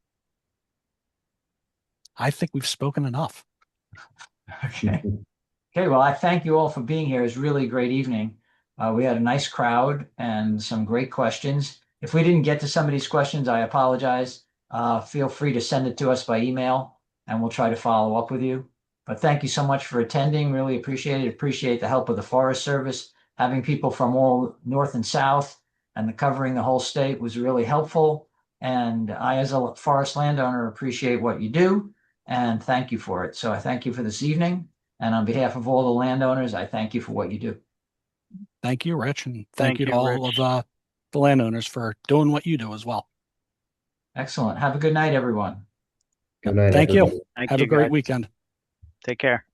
I think we've spoken enough. Okay. Okay, well, I thank you all for being here. It was really a great evening. We had a nice crowd and some great questions. If we didn't get to some of these questions, I apologize. Feel free to send it to us by email, and we'll try to follow up with you. But thank you so much for attending. Really appreciate it. Appreciate the help of the Forest Service. Having people from all north and south and covering the whole state was really helpful. And I, as a forest landowner, appreciate what you do, and thank you for it. So I thank you for this evening. And on behalf of all the landowners, I thank you for what you do. Thank you, Rich. And thank you to all of the landowners for doing what you do as well. Excellent. Have a good night, everyone. Good night, Thank everybody. you. Have a great weekend. Take care.